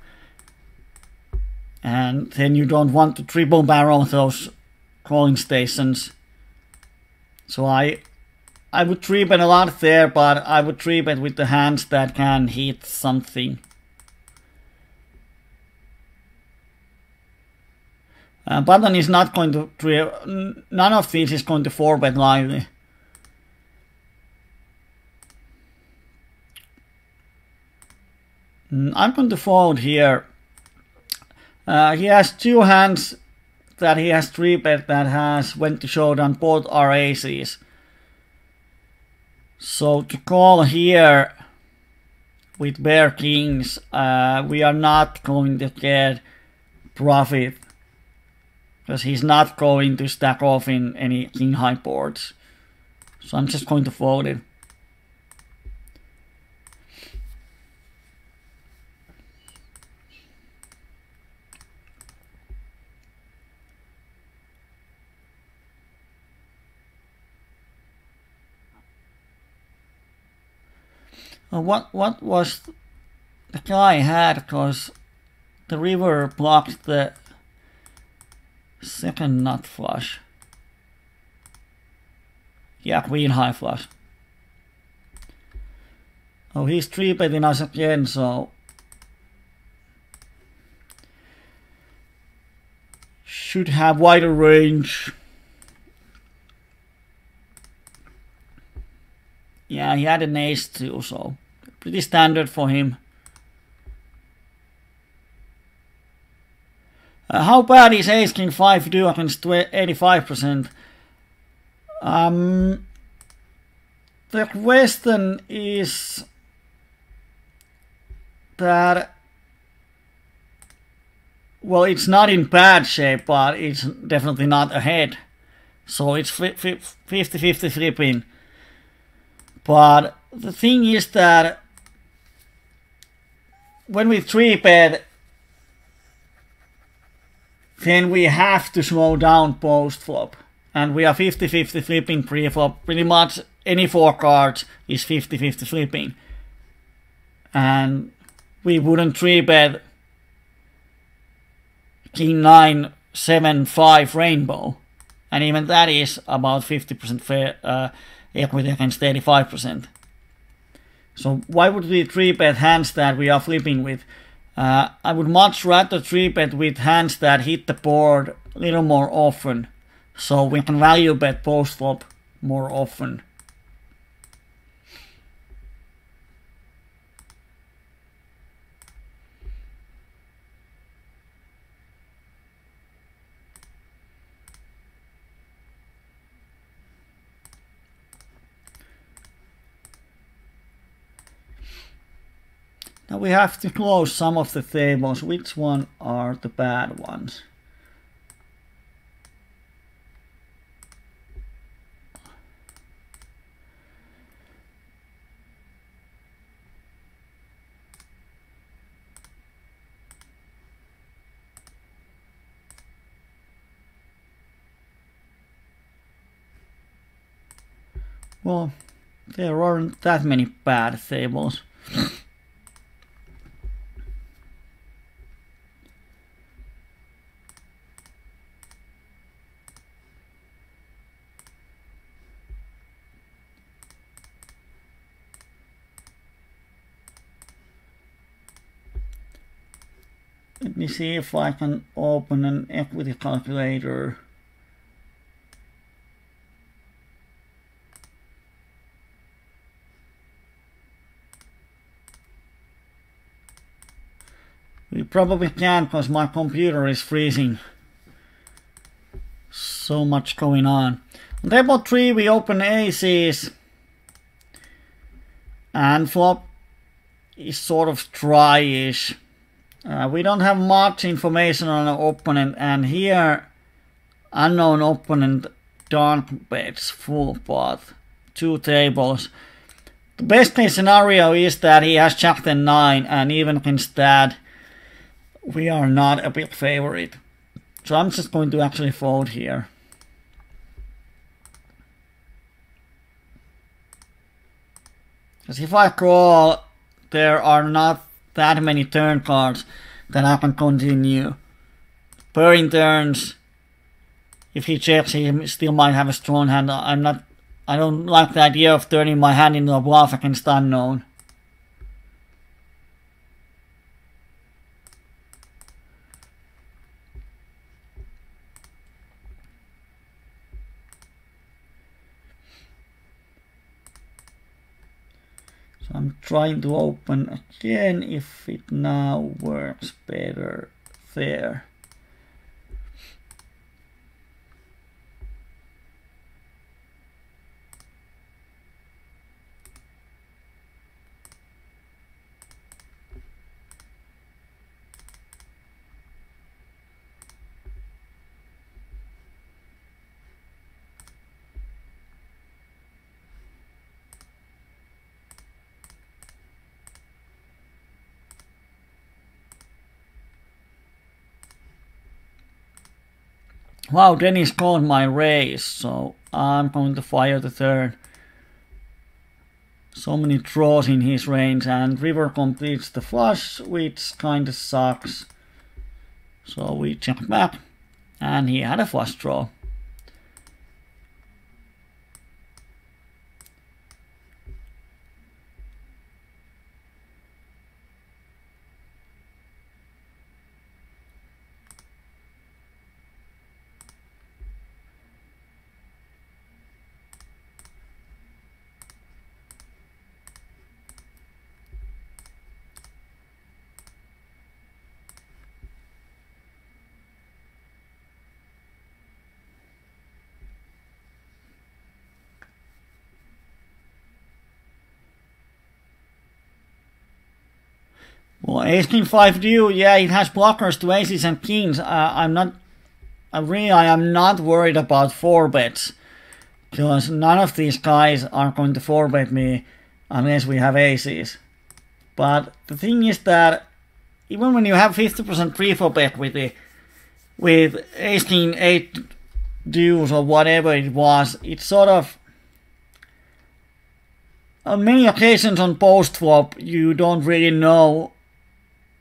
And then you don't want to triple barrel those calling stations. So I would 3-bet a lot there, but I would 3-bet with the hands that can hit something. Button is not going to, none of these is going to 4-bet lively. I'm going to fold here. He has 2 hands that he has 3-bet that has went to showdown, both are aces. So to call here with bare kings, we are not going to get profit, because he's not going to stack off in any king high boards. So I'm just going to fold it. What was the guy had, because the river blocked the second nut flush. Yeah, queen high flush. Oh, he's 3-betting us again, so should have wider range. Yeah, he had an ace too, so pretty standard for him. How bad is Ace King 5 do against 85%? The question is that, well, it's not in bad shape, but it's definitely not ahead. So it's 50-50 flipping. But the thing is that when we 3-bet, then we have to slow down post-flop. And we are 50-50 flipping pre-flop. Pretty much any 4 cards is 50-50 flipping. And we wouldn't 3-bet King 9, 7, 5 rainbow. And even that is about 50% fair equity against 85%. So why would we 3-bet hands that we are flipping with? I would much rather 3-bet with hands that hit the board a little more often. So we can value bet post-flop more often. Now we have to close some of the tables. Which one are the bad ones? Well, there aren't that many bad tables. Let me see if I can open an equity calculator. We probably can't because my computer is freezing. So much going on. On table 3 we open aces. And flop is sort of dry-ish. We don't have much information on our opponent, and here unknown opponent dark bets full pot, 2 tables. The best case scenario is that he has Jack 10-9, and even against that we are not a big favorite. So I'm just going to actually fold here. Because if I call, there are not that many turn cards that I can continue. Pairing turns, if he checks, he still might have a strong hand. I don't like the idea of turning my hand into a bluff against unknown. So I'm trying to open again if it now works better there. Wow, Dennis called my raise, so I'm going to fire the turn. So many draws in his range, and river completes the flush, which kinda sucks. So we check back, and he had a flush draw. Well, ace king 5 due, yeah, it has blockers to aces and kings. I am not worried about 4-bets, because none of these guys are going to 4-bet me unless we have aces. But the thing is that even when you have 50% pre-flop equity with ace king 8 deuce or whatever it was, it's sort of, on many occasions on post-flop you don't really know,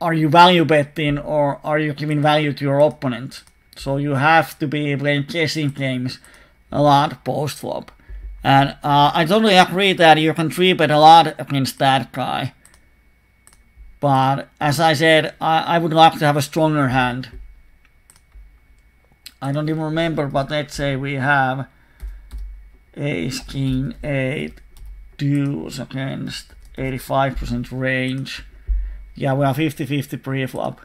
are you value betting or are you giving value to your opponent? So you have to be playing guessing games a lot post-flop. And I totally agree that you can 3-bet a lot against that guy. But as I said, I would like to have a stronger hand. I don't even remember, but let's say we have ace king 8 deuce against 85% range. Yeah, we are 50-50 pre-flop.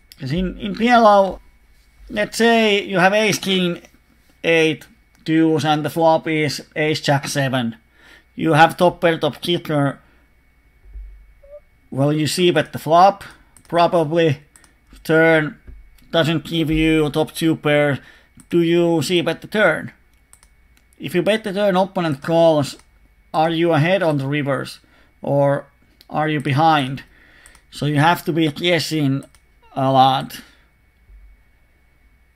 Because in PLO, let's say you have ace king 8 deuce and the flop is ace jack 7. You have top pair, top kicker. Well, you see bet the flop, probably. Turn doesn't give you top 2 pair. Do you see bet the turn? If you bet the turn, opponent calls, are you ahead on the reverse or are you behind? So you have to be guessing a lot.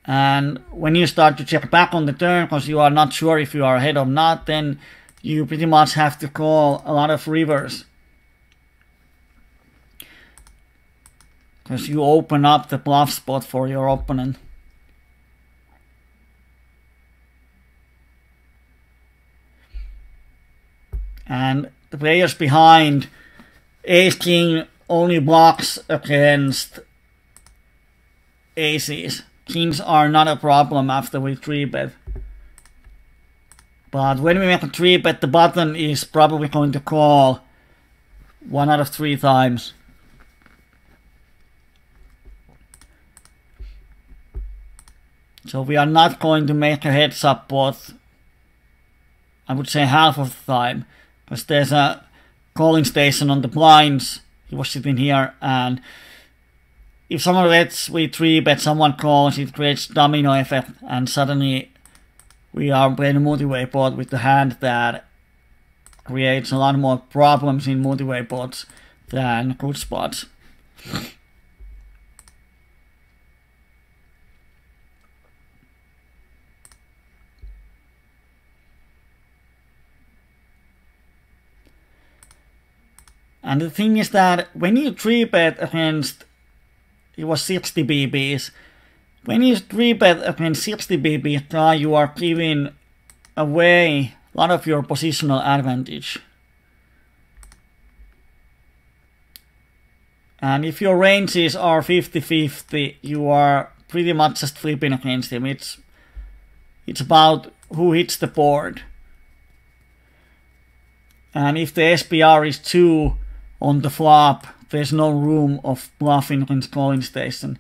And when you start to check back on the turn because you are not sure if you are ahead or not, then you pretty much have to call a lot of rivers. Because you open up the bluff spot for your opponent. And the players behind, ace king only blocks against aces. Kings are not a problem after we 3-bet. But when we make a 3-bet, the button is probably going to call 1 out of 3 times. So we are not going to make a heads up pot, I would say half of the time. Because there's a calling station on the blinds. He was sitting here, and if someone lets we 3-bet, someone calls, it creates domino effect, and suddenly we are playing a multi-way pot with the hand that creates a lot more problems in multi-way pots than good spots. And the thing is that when you 3-bet against, it was 60 BBs, when you 3-bet against 60 BB guy, you are giving away a lot of your positional advantage. And if your ranges are 50-50, you are pretty much just flipping against him. It's about who hits the board. And if the SPR is 2 on the flop, there's no room of bluffing against calling station.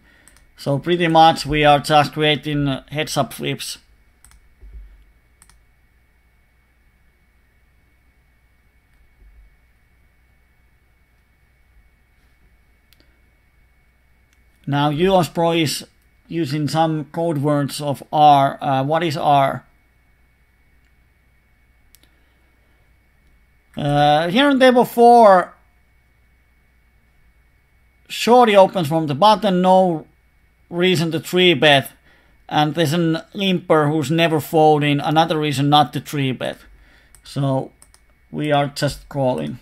So pretty much we are just creating heads up flips. Now US Pro is using some code words of R. What is R? Here on table 4, shorty opens from the button, no reason to 3-bet, and there's an limper who's never folding, another reason not to 3-bet. So we are just calling.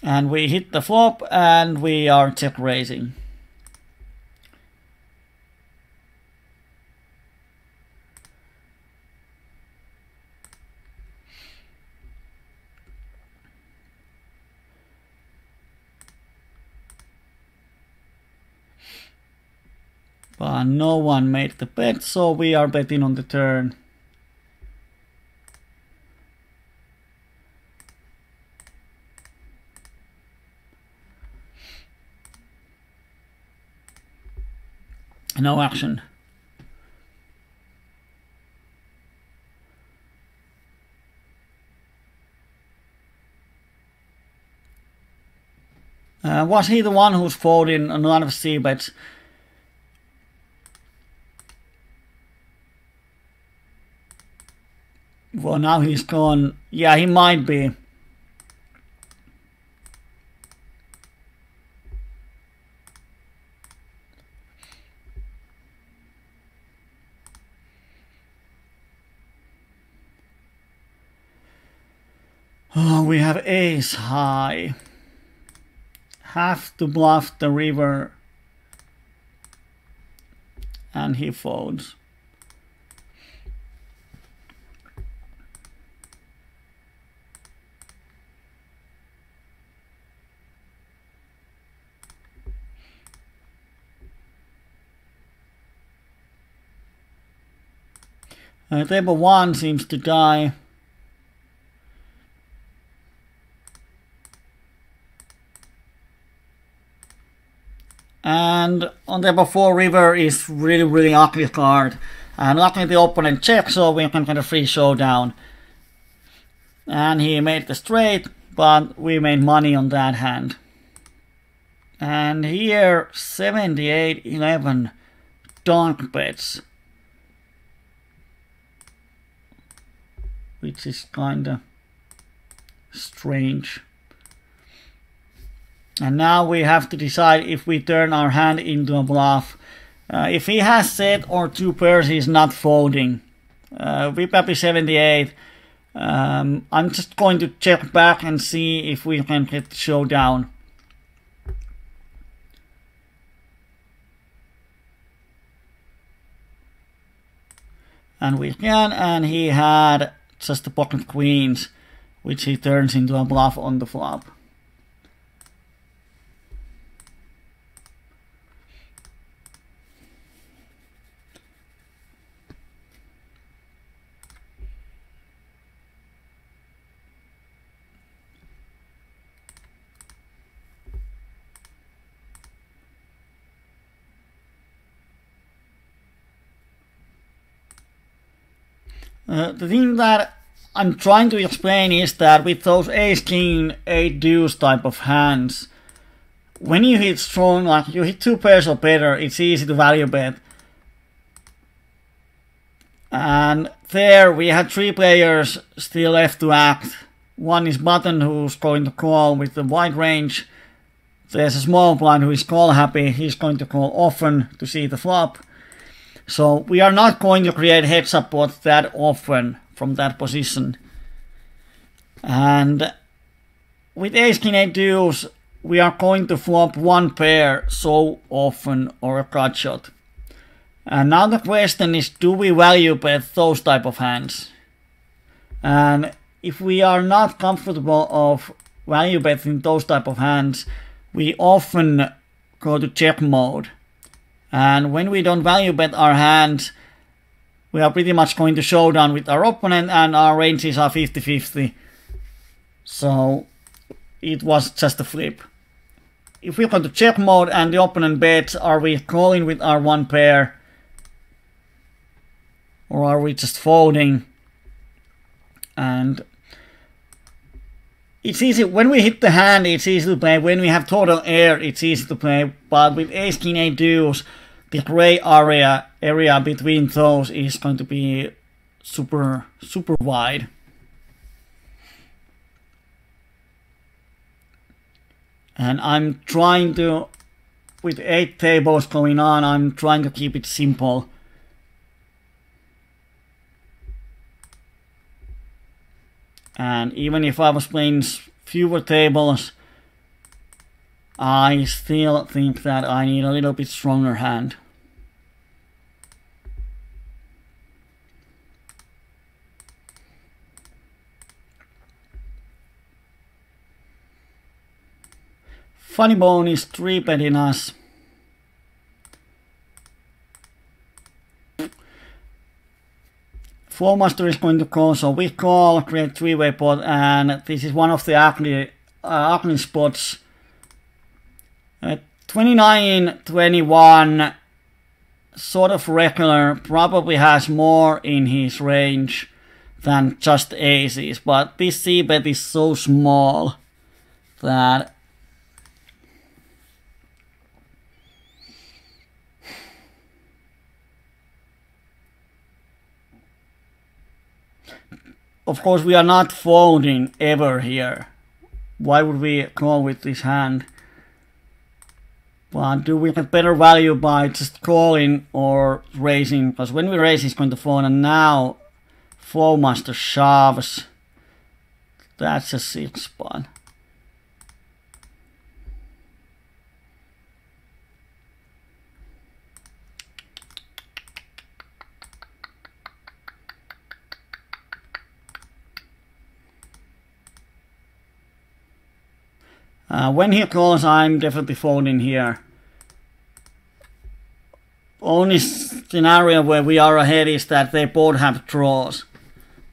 And we hit the flop and we are check raising. But no one made the bet, so we are betting on the turn. No action. Was he the one who's folding a lot of c-bets? Well, now he's gone. Yeah, he might be. Oh, we have ace high. Have to bluff the river. And he folds. Table 1 seems to die. And on table 4, river is really ugly card. And luckily the opponent checks, so we can get a free showdown. And he made the straight, but we made money on that hand. And here 78-11 donk bets. Which is kinda strange. And now we have to decide if we turn our hand into a bluff. If he has set or 2 pairs, he's not folding. Whip up is 78. I'm just going to check back and see if we can get the showdown. And we can, and he had just the pocket queens, which he turns into a bluff on the flop. The thing that I'm trying to explain is that with those ace, king, 8 deuce type of hands, when you hit strong, like you hit 2 pairs or better, it's easy to value bet. And there we had 3 players still left to act. One is button, who's going to call with the wide range. There's a small blind who is call happy, he's going to call often to see the flop. So we are not going to create heads up pot that often from that position. And with ace king 8 deuce, we are going to flop 1 pair so often or a cut shot. And now the question is, do we value bet those type of hands? And if we are not comfortable of value betting those type of hands, we often go to check mode. And when we don't value bet our hands, we are pretty much going to showdown with our opponent, and our ranges are 50-50. So it was just a flip. If we go to check mode and the opponent bets, are we calling with our 1 pair? Or are we just folding? And it's easy, when we hit the hand, it's easy to play. When we have total air, it's easy to play. But with ace king 8 deuce, the gray area between those is going to be super wide. And I'm trying to, with 8 tables going on, I'm trying to keep it simple. And even if I was playing fewer tables, I still think that I need a little bit stronger hand. Funny Bone is 3-betting us. Flowmaster is going to call, so we call, create 3-way pot, and this is one of the ugly spots. 29-21, sort of regular, probably has more in his range than just aces, but this c-bet is so small that of course we are not folding ever here. Why would we call with this hand? But do we get better value by just calling or raising? Because when we raise, he's going to fold, and now Flowmaster shoves. That's a 6 spot. When he calls, I'm definitely folding here. Only scenario where we are ahead is that they both have draws.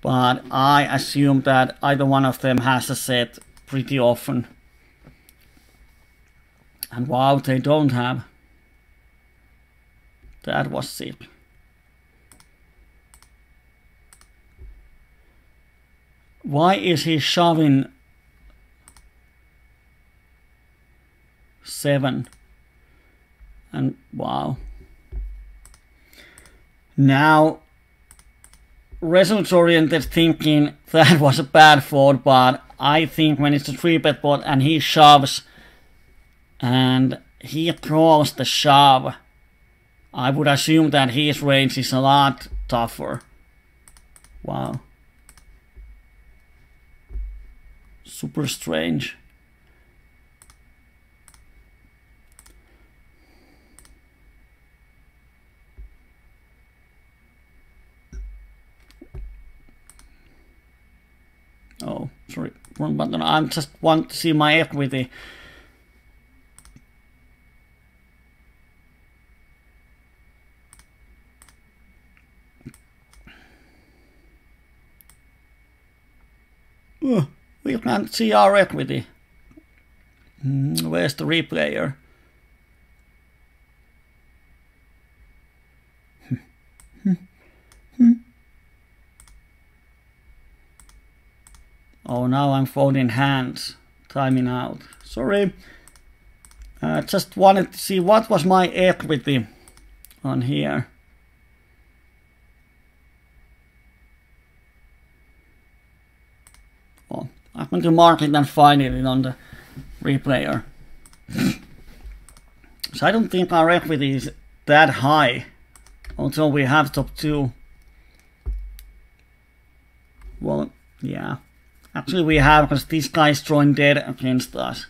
But I assume that either one of them has a set pretty often. And wow, they don't have. That was sick. Why is he shoving 7? And wow. Now, results-oriented thinking, that was a bad fold, but I think when it's a 3-bet pot and he shoves and he calls the shove, I would assume that his range is a lot tougher. Wow. Super strange. Oh, sorry, wrong button. I just want to see my equity. We can't see our equity. Where's the replayer? Oh, now I'm folding hands. Timing out. Sorry. Just wanted to see what was my equity on here. Oh, I'm going to mark it and find it on the replayer. So I don't think our equity is that high. Although we have top 2. Well, yeah. Actually we have, because this guy is drawing dead against us.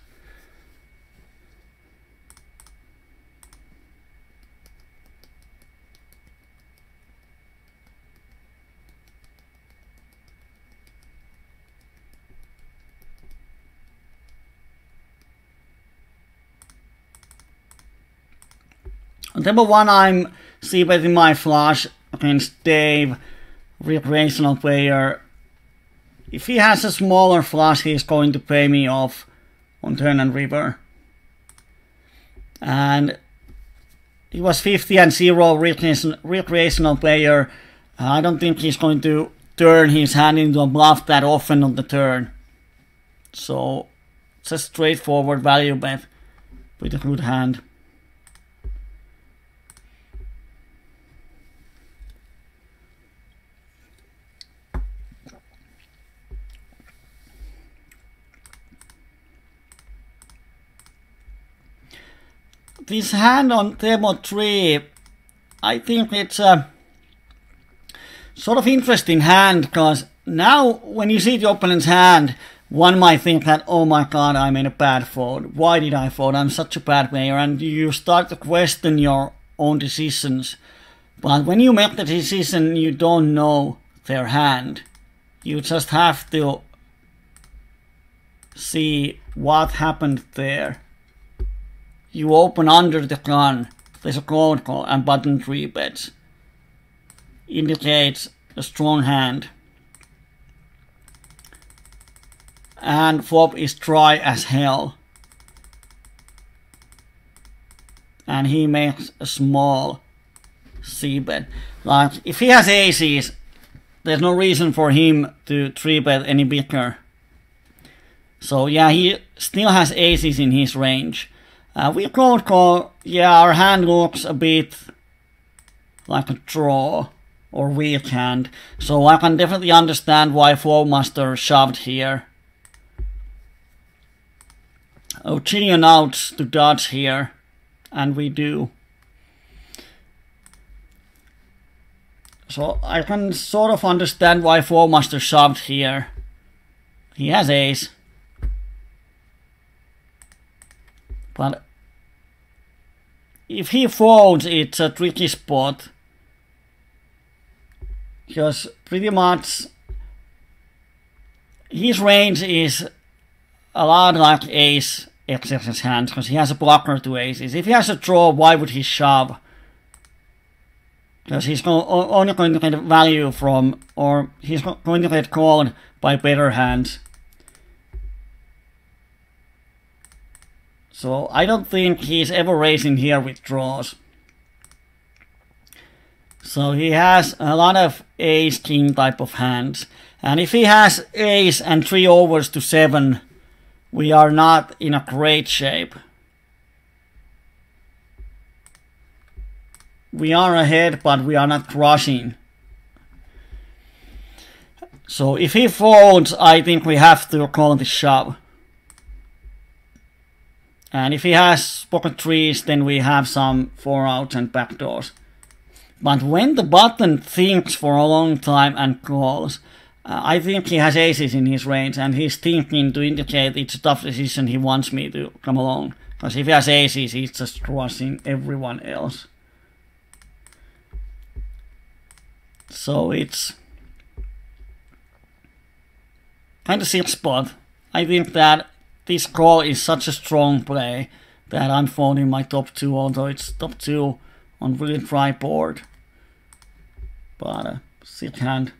On table 1 I'm c-betting my flush against Dave, recreational player. If he has a smaller flush, he's going to pay me off on turn and river. And he was 50 and 0 recreational player. I don't think he's going to turn his hand into a bluff that often on the turn. So it's a straightforward value bet with a good hand. This hand on table 3, I think it's a sort of interesting hand, because now when you see the opponent's hand, one might think that, oh my god, I made a bad fold. Why did I fold? I'm such a bad player. And you start to question your own decisions. But when you make the decision, you don't know their hand. You just have to see what happened there. You open under the gun, there's a cold call, and button 3 bets. Indicates a strong hand. And flop is dry as hell. And he makes a small. c-bet. Like, if he has aces, there's no reason for him to 3-bet any bigger. So yeah, he still has aces in his range. We could call, yeah, our hand looks a bit like a draw or weak hand. So I can definitely understand why Flowmaster shoved here. Oh, Chilean outs to dodge here, and we do. So I can sort of understand why Flowmaster shoved here. He has ace. But if he folds, it's a tricky spot. Because pretty much his range is a lot like ace XX's hands, because he has a blocker to aces. If he has a draw, why would he shove? Because he's only going to get value from, or he's going to get called by better hands. So I don't think he's ever raising here with draws. So he has a lot of ace-king type of hands. And if he has ace and 3 overs to 7, we are not in a great shape. We are ahead, but we are not crushing. So if he folds, I think we have to call the shove. And if he has pocket 3s, then we have some 4-outs and backdoors. But when the button thinks for a long time and calls, I think he has aces in his range, and he's thinking to indicate it's a tough decision, he wants me to come along. Because if he has aces, he's just crushing everyone else. So it's kind of sick spot. I think that this call is such a strong play that I'm folding my top 2, although it's top 2 on really dry board. But sick hand.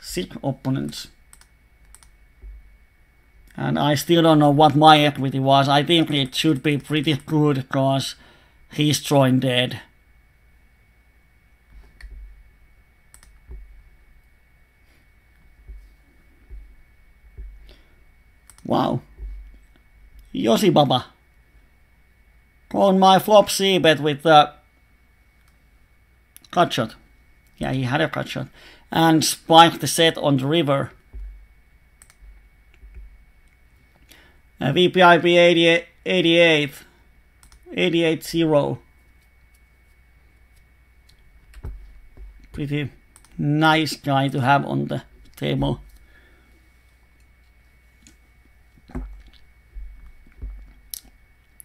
Sick opponents. And I still don't know what my equity was. I think it should be pretty good because he's drawing dead. Wow. Yosi Baba. Calling my flop c-bet with the cut shot. Yeah, he had a cut shot. And spiked the set on the river. VPIP 88-0. Pretty nice guy to have on the table.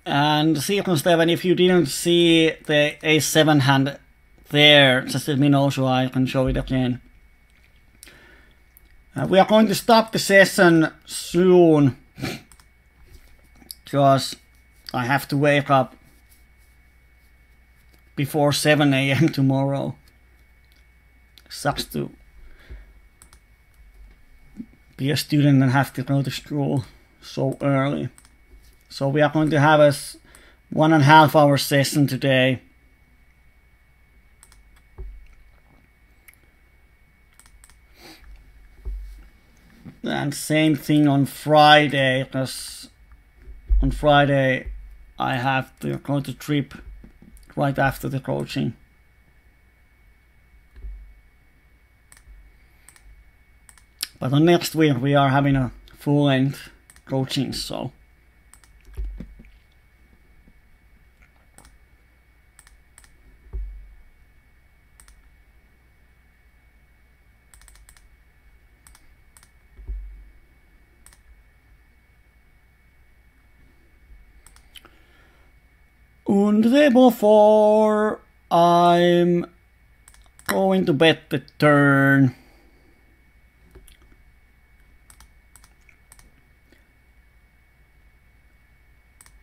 And sequence 7, if you didn't see the ace-7 hand there, just let me know so I can show it again. We are going to stop the session soon, because I have to wake up before 7 AM tomorrow. Sucks to be a student and have to go to school so early. So we are going to have a 1.5 hour session today. And same thing on Friday, because on Friday I have to go to trip right after the coaching. But on next week we are having a full-length coaching, so. On table 4, I'm going to bet the turn.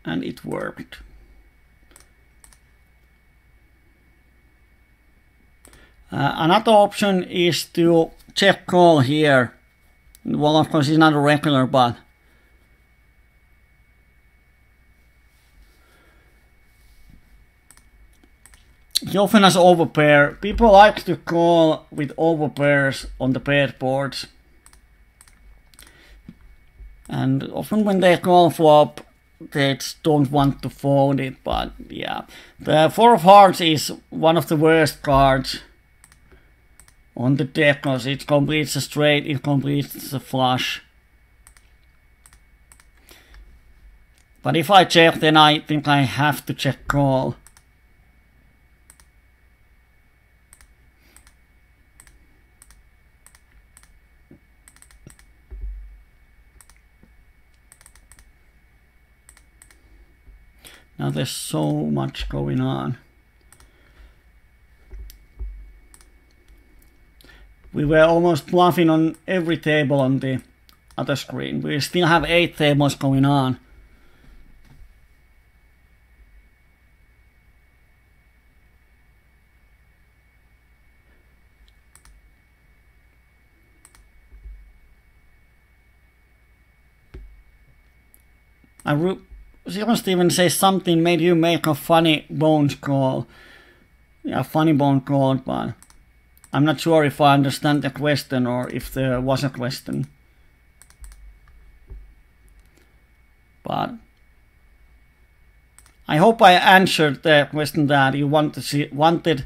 And it worked. Another option is to check call here. Well, of course, it's not a regular, but he often has overpair. People like to call with overpairs on the paired boards. And often when they call flop, they just don't want to fold it, but yeah. The 4 of hearts is one of the worst cards on the deck because it completes a straight, it completes a flush. But if I check, then I think I have to check call. Now there's so much going on. We were almost bluffing on every table on the other screen. We still have 8 tables going on. Zero Steven says something made you make a funny bones call. Yeah, funny bone call, but I'm not sure if I understand the question or if there was a question. But I hope I answered the question that you wanted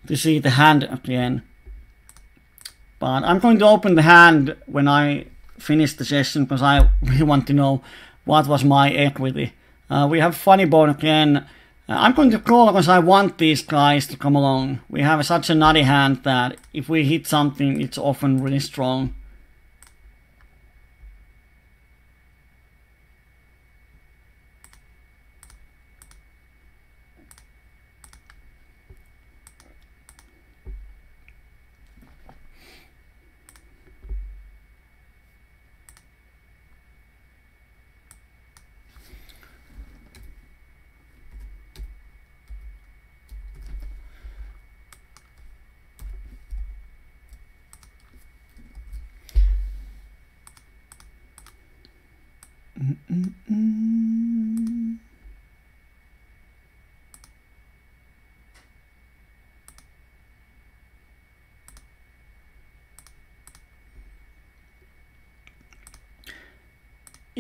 to see the hand again. But I'm going to open the hand when I finish the session because I really want to know what was my equity. We have funny bone again. I'm going to call because I want these guys to come along. We have such a nutty hand that if we hit something, it's often really strong.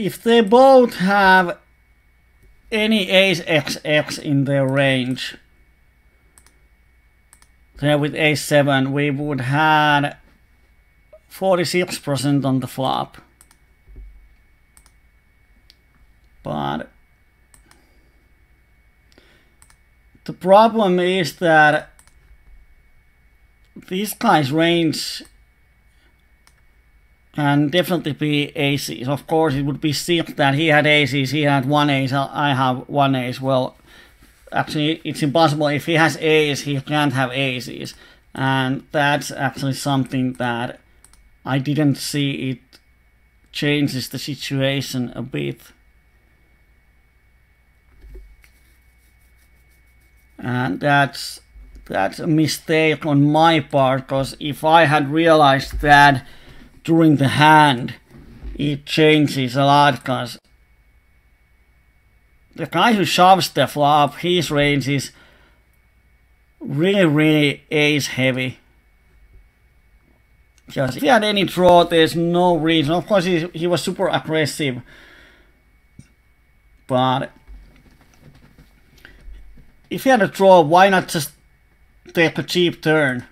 If they both have any ace XX in their range, there with ace 7, we would have 46% on the flop. But the problem is that this guy's range can definitely be aces. Of course, it would be sick that he had aces, he had 1 ace, I have 1 ace. Well, actually, it's impossible. If he has ace, he can't have aces. And that's actually something that I didn't see. It changes the situation a bit. And that's a mistake on my part, because if I had realized that during the hand, it changes a lot, because the guy who shoves the flop, his range is really ace heavy. Because if he had any draw, there's no reason. Of course, he was super aggressive, but if he had a draw, why not just take a cheap turn?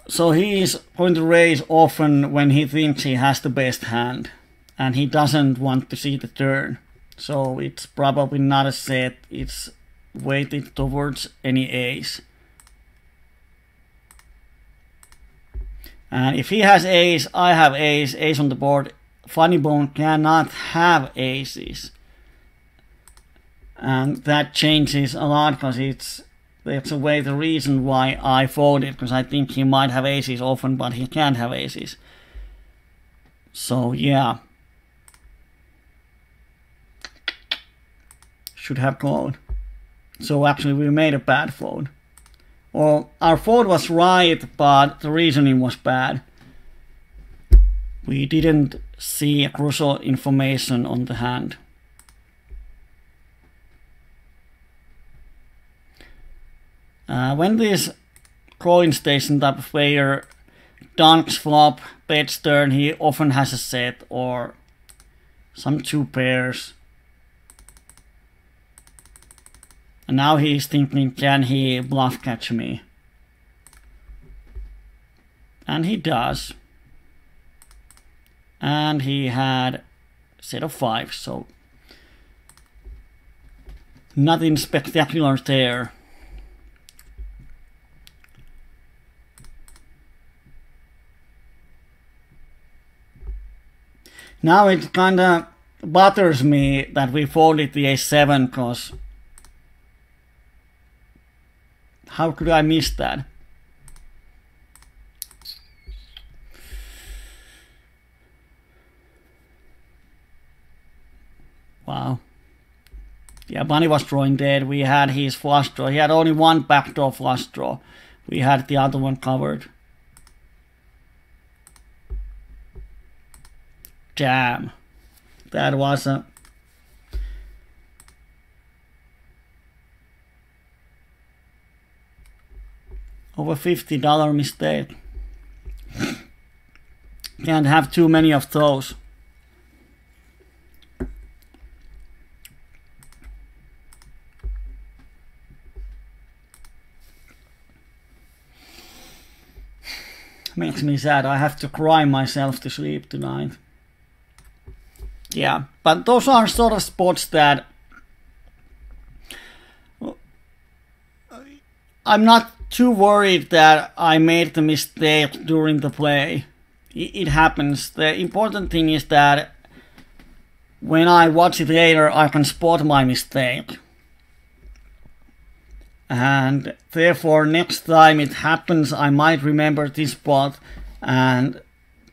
So he is going to raise often when he thinks he has the best hand, and he doesn't want to see the turn. So it's probably not a set, it's weighted towards any ace. And if he has ace, I have ace, ace on the board. Funny Bone cannot have aces. And that changes a lot, because that's away the reason why I folded, because I think he might have aces often, but he can't have aces. So yeah, should have called. So actually we made a bad fold. Or our fold was right, but the reasoning was bad. We didn't see crucial information on the hand. When this calling station type of player dunks flop, bets turn, he often has a set or some 2 pairs. And now he's thinking, can he bluff catch me? And he does. And he had a set of 5, so nothing spectacular there. Now it kinda bothers me that we folded the ace-7, because how could I miss that? Wow. Yeah, Bunny was drawing dead. We had his flush draw. He had only one backdoor flush draw. We had the other one covered. Damn. That was a... over $50 mistake. Can't have too many of those. Makes me sad. I have to cry myself to sleep tonight. Yeah, but those are sort of spots that I'm not too worried that I made the mistake during the play. It happens. The important thing is that when I watch it later, I can spot my mistake. And therefore, next time it happens, I might remember this spot and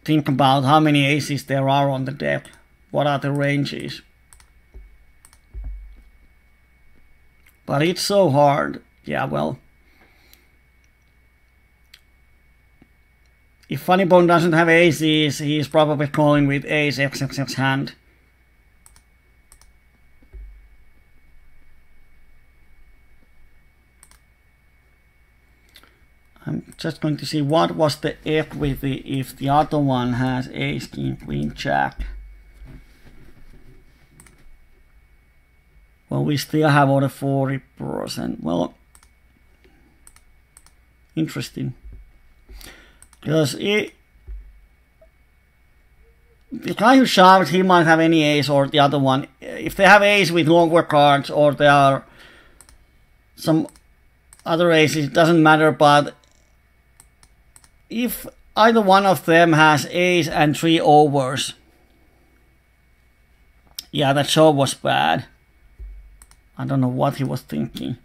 think about how many aces there are on the deck. What are the ranges? But it's so hard. Yeah, well. If Funny Bone doesn't have aces, he's probably calling with ace XXX hand. I'm just going to see what was the equity if the other one has ace, king, queen, jack. Well, we still have over 40%. Well, interesting. Because the guy who shoved, he might have any ace or the other one. If they have ace with longer cards or there are some other aces, it doesn't matter. But if either one of them has ace and 3 overs, yeah, that shove was bad. I don't know what he was thinking.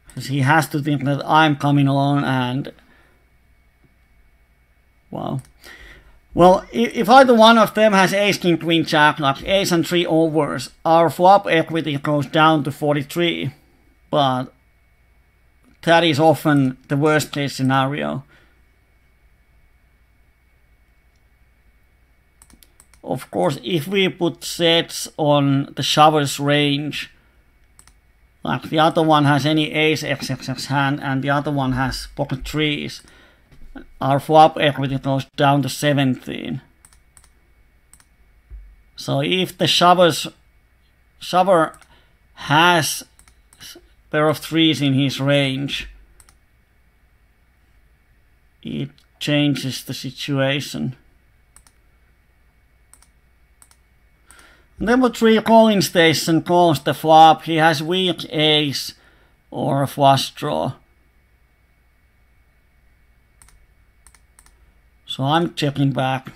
Because he has to think that I'm coming along and... wow. Well, if either one of them has ace, king, queen, jack, like ace and 3 overs, our flop equity goes down to 43. But that is often the worst case scenario. Of course, if we put sets on the shover's range, like the other one has any ace XXX hand and the other one has pocket 3s, our flop equity goes down to 17. So if the shover has a pair of 3s in his range, it changes the situation. Number 3 calling station calls the flop. He has weak ace or a flush draw. So I'm checking back.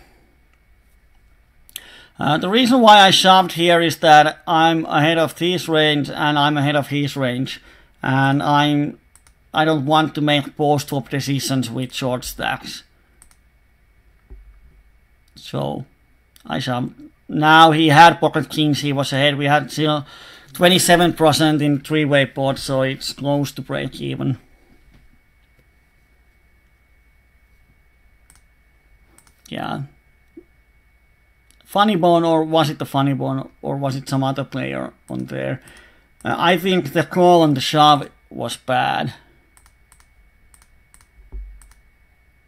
The reason why I shoved here is that I'm ahead of his range and I'm ahead of his range. And I don't want to make post-flop decisions with short stacks. So I shoved. Now he had pocket kings, he was ahead. We had still 27% in 3-way pot, so it's close to break even. Yeah. Funny Bone, or was it the Funny Bone, or was it some other player on there? I think the call on the shove was bad.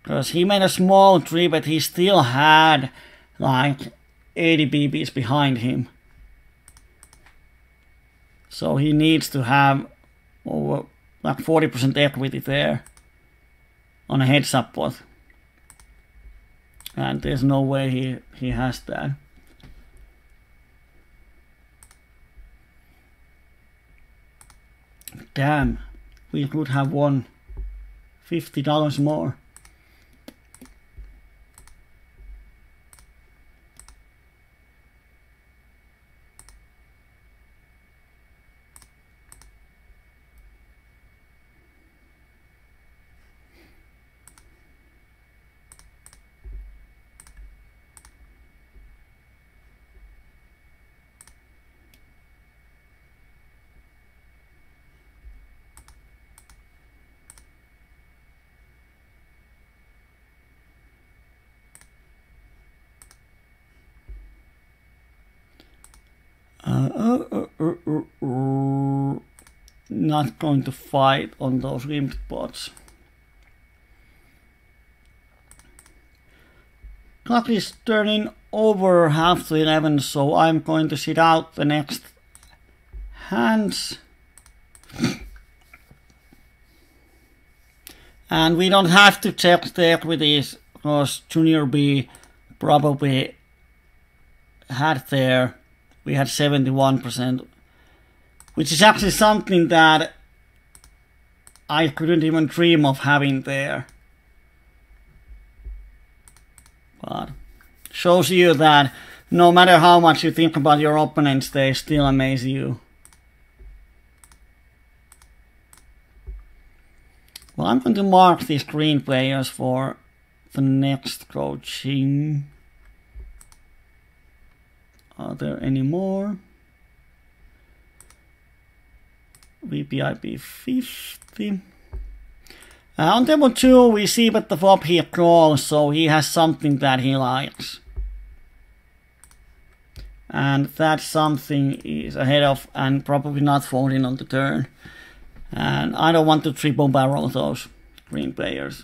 Because he made a small tree, but he still had like 80 BBs behind him. So he needs to have over like 40% equity there on a heads up pot. And there's no way he has that. Damn, we could have won $50 more. Not going to fight on those limit pots. Clock is turning over half to 11, so I'm going to sit out the next hands. And we don't have to check the equities because Junior B probably had there. We had 71%, which is actually something that I couldn't even dream of having there. But shows you that no matter how much you think about your opponents, they still amaze you. Well, I'm going to mark these green players for the next coaching. Are there any more? VPIP 50. On table 2 we see that the flop he calls, so he has something that he likes. And that something is ahead of and probably not folding on the turn. And I don't want to triple barrel those green players.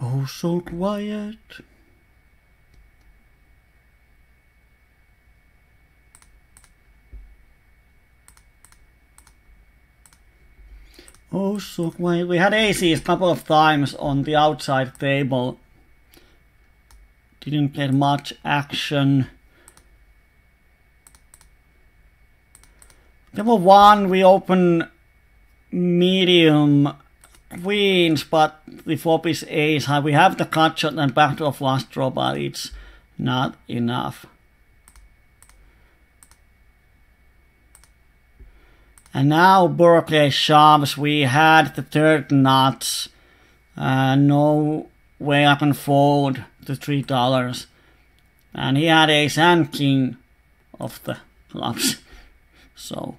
Oh, so quiet. Oh, so quiet. We had aces a couple of times on the outside table. Didn't get much action. Table 1, we open medium queens, but the flop is ace high. We have the cut shot and backdoor flush draw, but it's not enough. And now Berkeley shoves. We had the third nuts. No way I can fold the $3. And he had ace and king of the clubs. So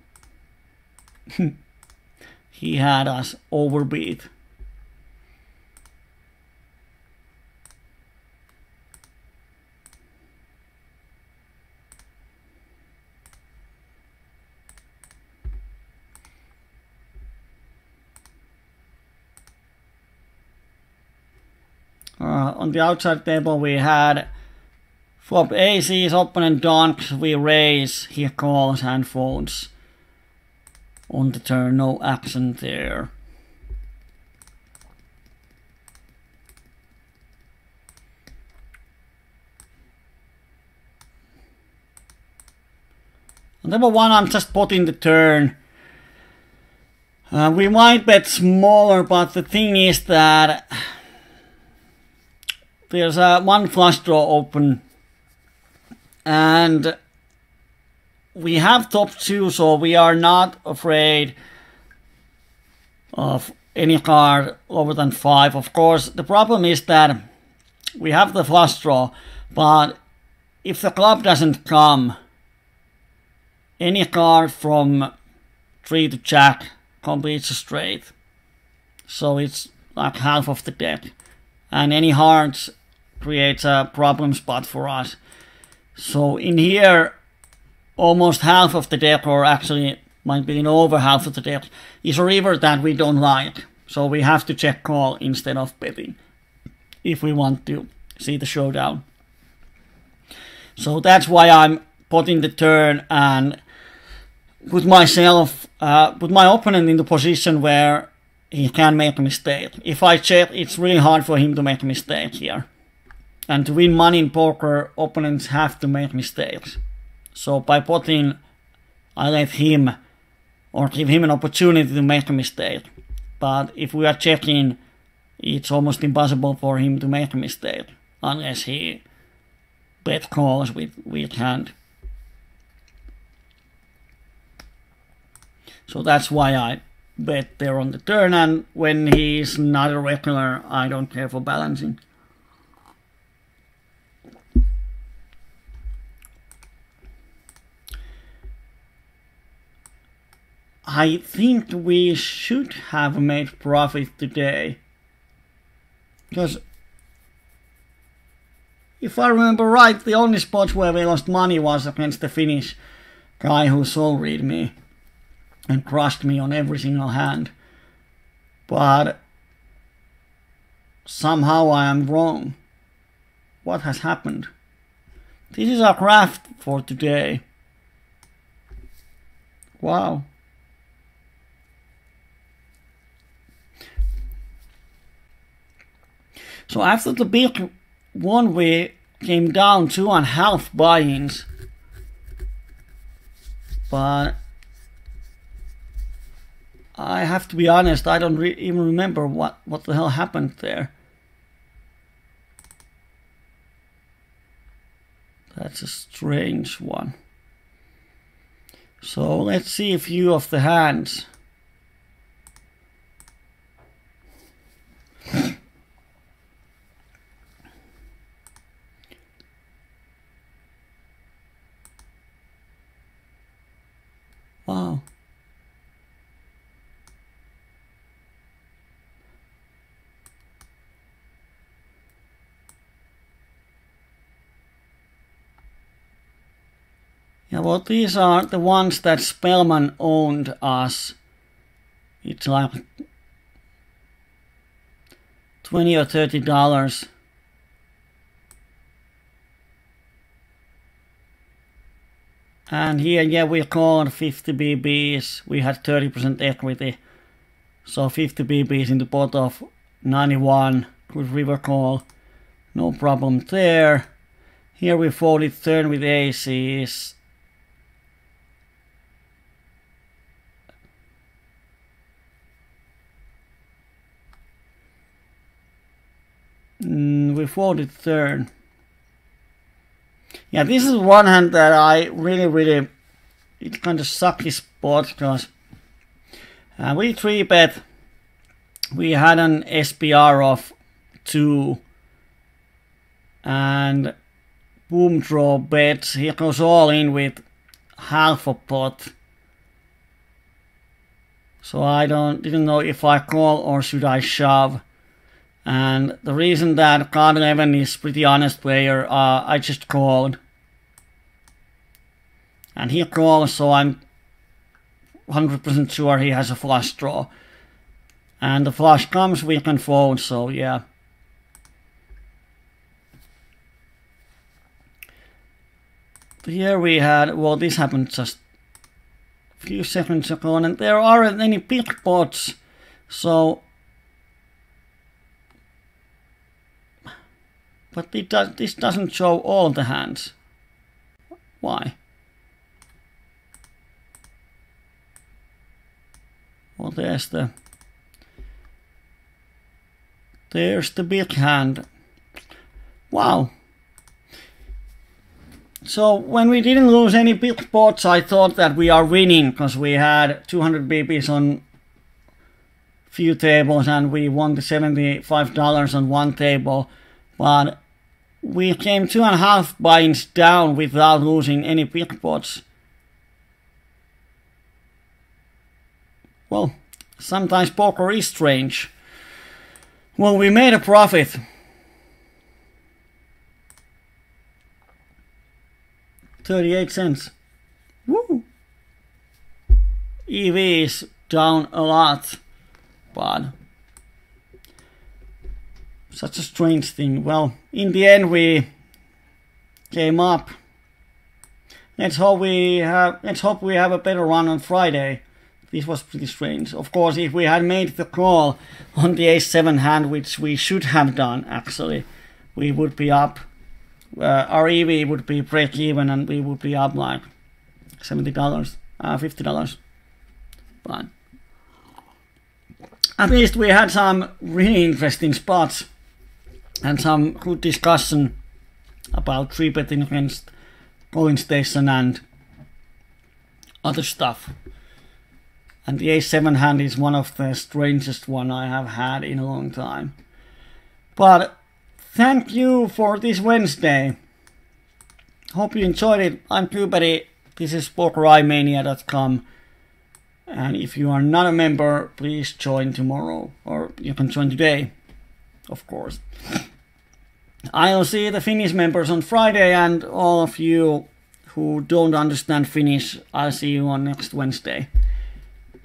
he had us overbeat. On the outside table we had flop aces, open and donks, we raise, he calls and folds. on the turn, no action there. Number one, I'm just potting the turn. We might bet smaller, but the thing is that there's one flush draw open, and we have top two, so we are not afraid of any card lower than 5. Of course, the problem is that we have the flush draw, but if the club doesn't come, any card from 3 to jack completes a straight. So it's like half of the deck. And any hearts creates a problem spot for us. So in here, almost half of the deck, or actually might be in over half of the deck, is a river that we don't like. So we have to check call instead of betting if we want to see the showdown. So that's why I'm potting the turn and put myself, put my opponent in the position where he can make a mistake. If I check, it's really hard for him to make a mistake here. And to win money in poker, opponents have to make mistakes. So by potting, I let him, or give him an opportunity to make a mistake. But if we are checking, it's almost impossible for him to make a mistake, unless he bet calls with weak hand. So that's why I bet there on the turn, and when he's not a regular, I don't care for balancing. I think we should have made profit today, because if I remember right, the only spots where we lost money was against the Finnish guy who soul read me and crushed me on every single hand. But somehow I am wrong. What has happened? This is our craft for today. Wow. So after the big one, we came down 2.5 buy-ins. But I have to be honest, I don't even remember what the hell happened there. That's a strange one. So let's see a few of the hands. Wow. Yeah, well, these are the ones that Spellman owned us. It's like $20 or $30. And here, yeah, we called 50 BBs. We had 30% equity. So 50 BBs in the pot of 91. Good river call. No problem there. Here we folded turn with aces. We folded turn. Yeah, this is one hand that I really, it kind of sucky spot, because we 3-bet. We had an SPR of 2 and boom draw bets. He goes all in with half a pot. So I didn't know if I call or should I shove. And the reason that card 11 is pretty honest player, I just called. And he calls, so I'm 100% sure he has a flush draw. And the flush comes, we can fold, so yeah. Here we had, well, this happened just few seconds ago, and there aren't any big pots, so but this doesn't show all the hands. Why? Well, there's the big hand. Wow. So when we didn't lose any big pots, I thought that we are winning because we had 200 BPs on few tables and we won the $75 on one table, but we came 2.5 buy-ins down without losing any big pots. Well, sometimes poker is strange. Well, we made a profit. 38 cents. Woo! EV is down a lot, but such a strange thing. Well, in the end we came up. Let's hope we have a better run on Friday. This was pretty strange. Of course, if we had made the call on the ace-7 hand, which we should have done actually, we would be up. Our EV would be break even and we would be up like $70, $50. But at least we had some really interesting spots and some good discussion about 3-betting against Going Station and other stuff. And the ace-7 hand is one of the strangest one I have had in a long time. But thank you for this Wednesday. Hope you enjoyed it. I'm Kyyberi. This is PokerEyeMania.com. And if you are not a member, please join tomorrow. Or you can join today, of course. I'll see the Finnish members on Friday, and all of you who don't understand Finnish, I'll see you on next Wednesday.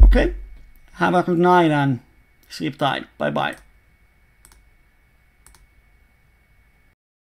Okay? Have a good night and sleep tight. Bye bye.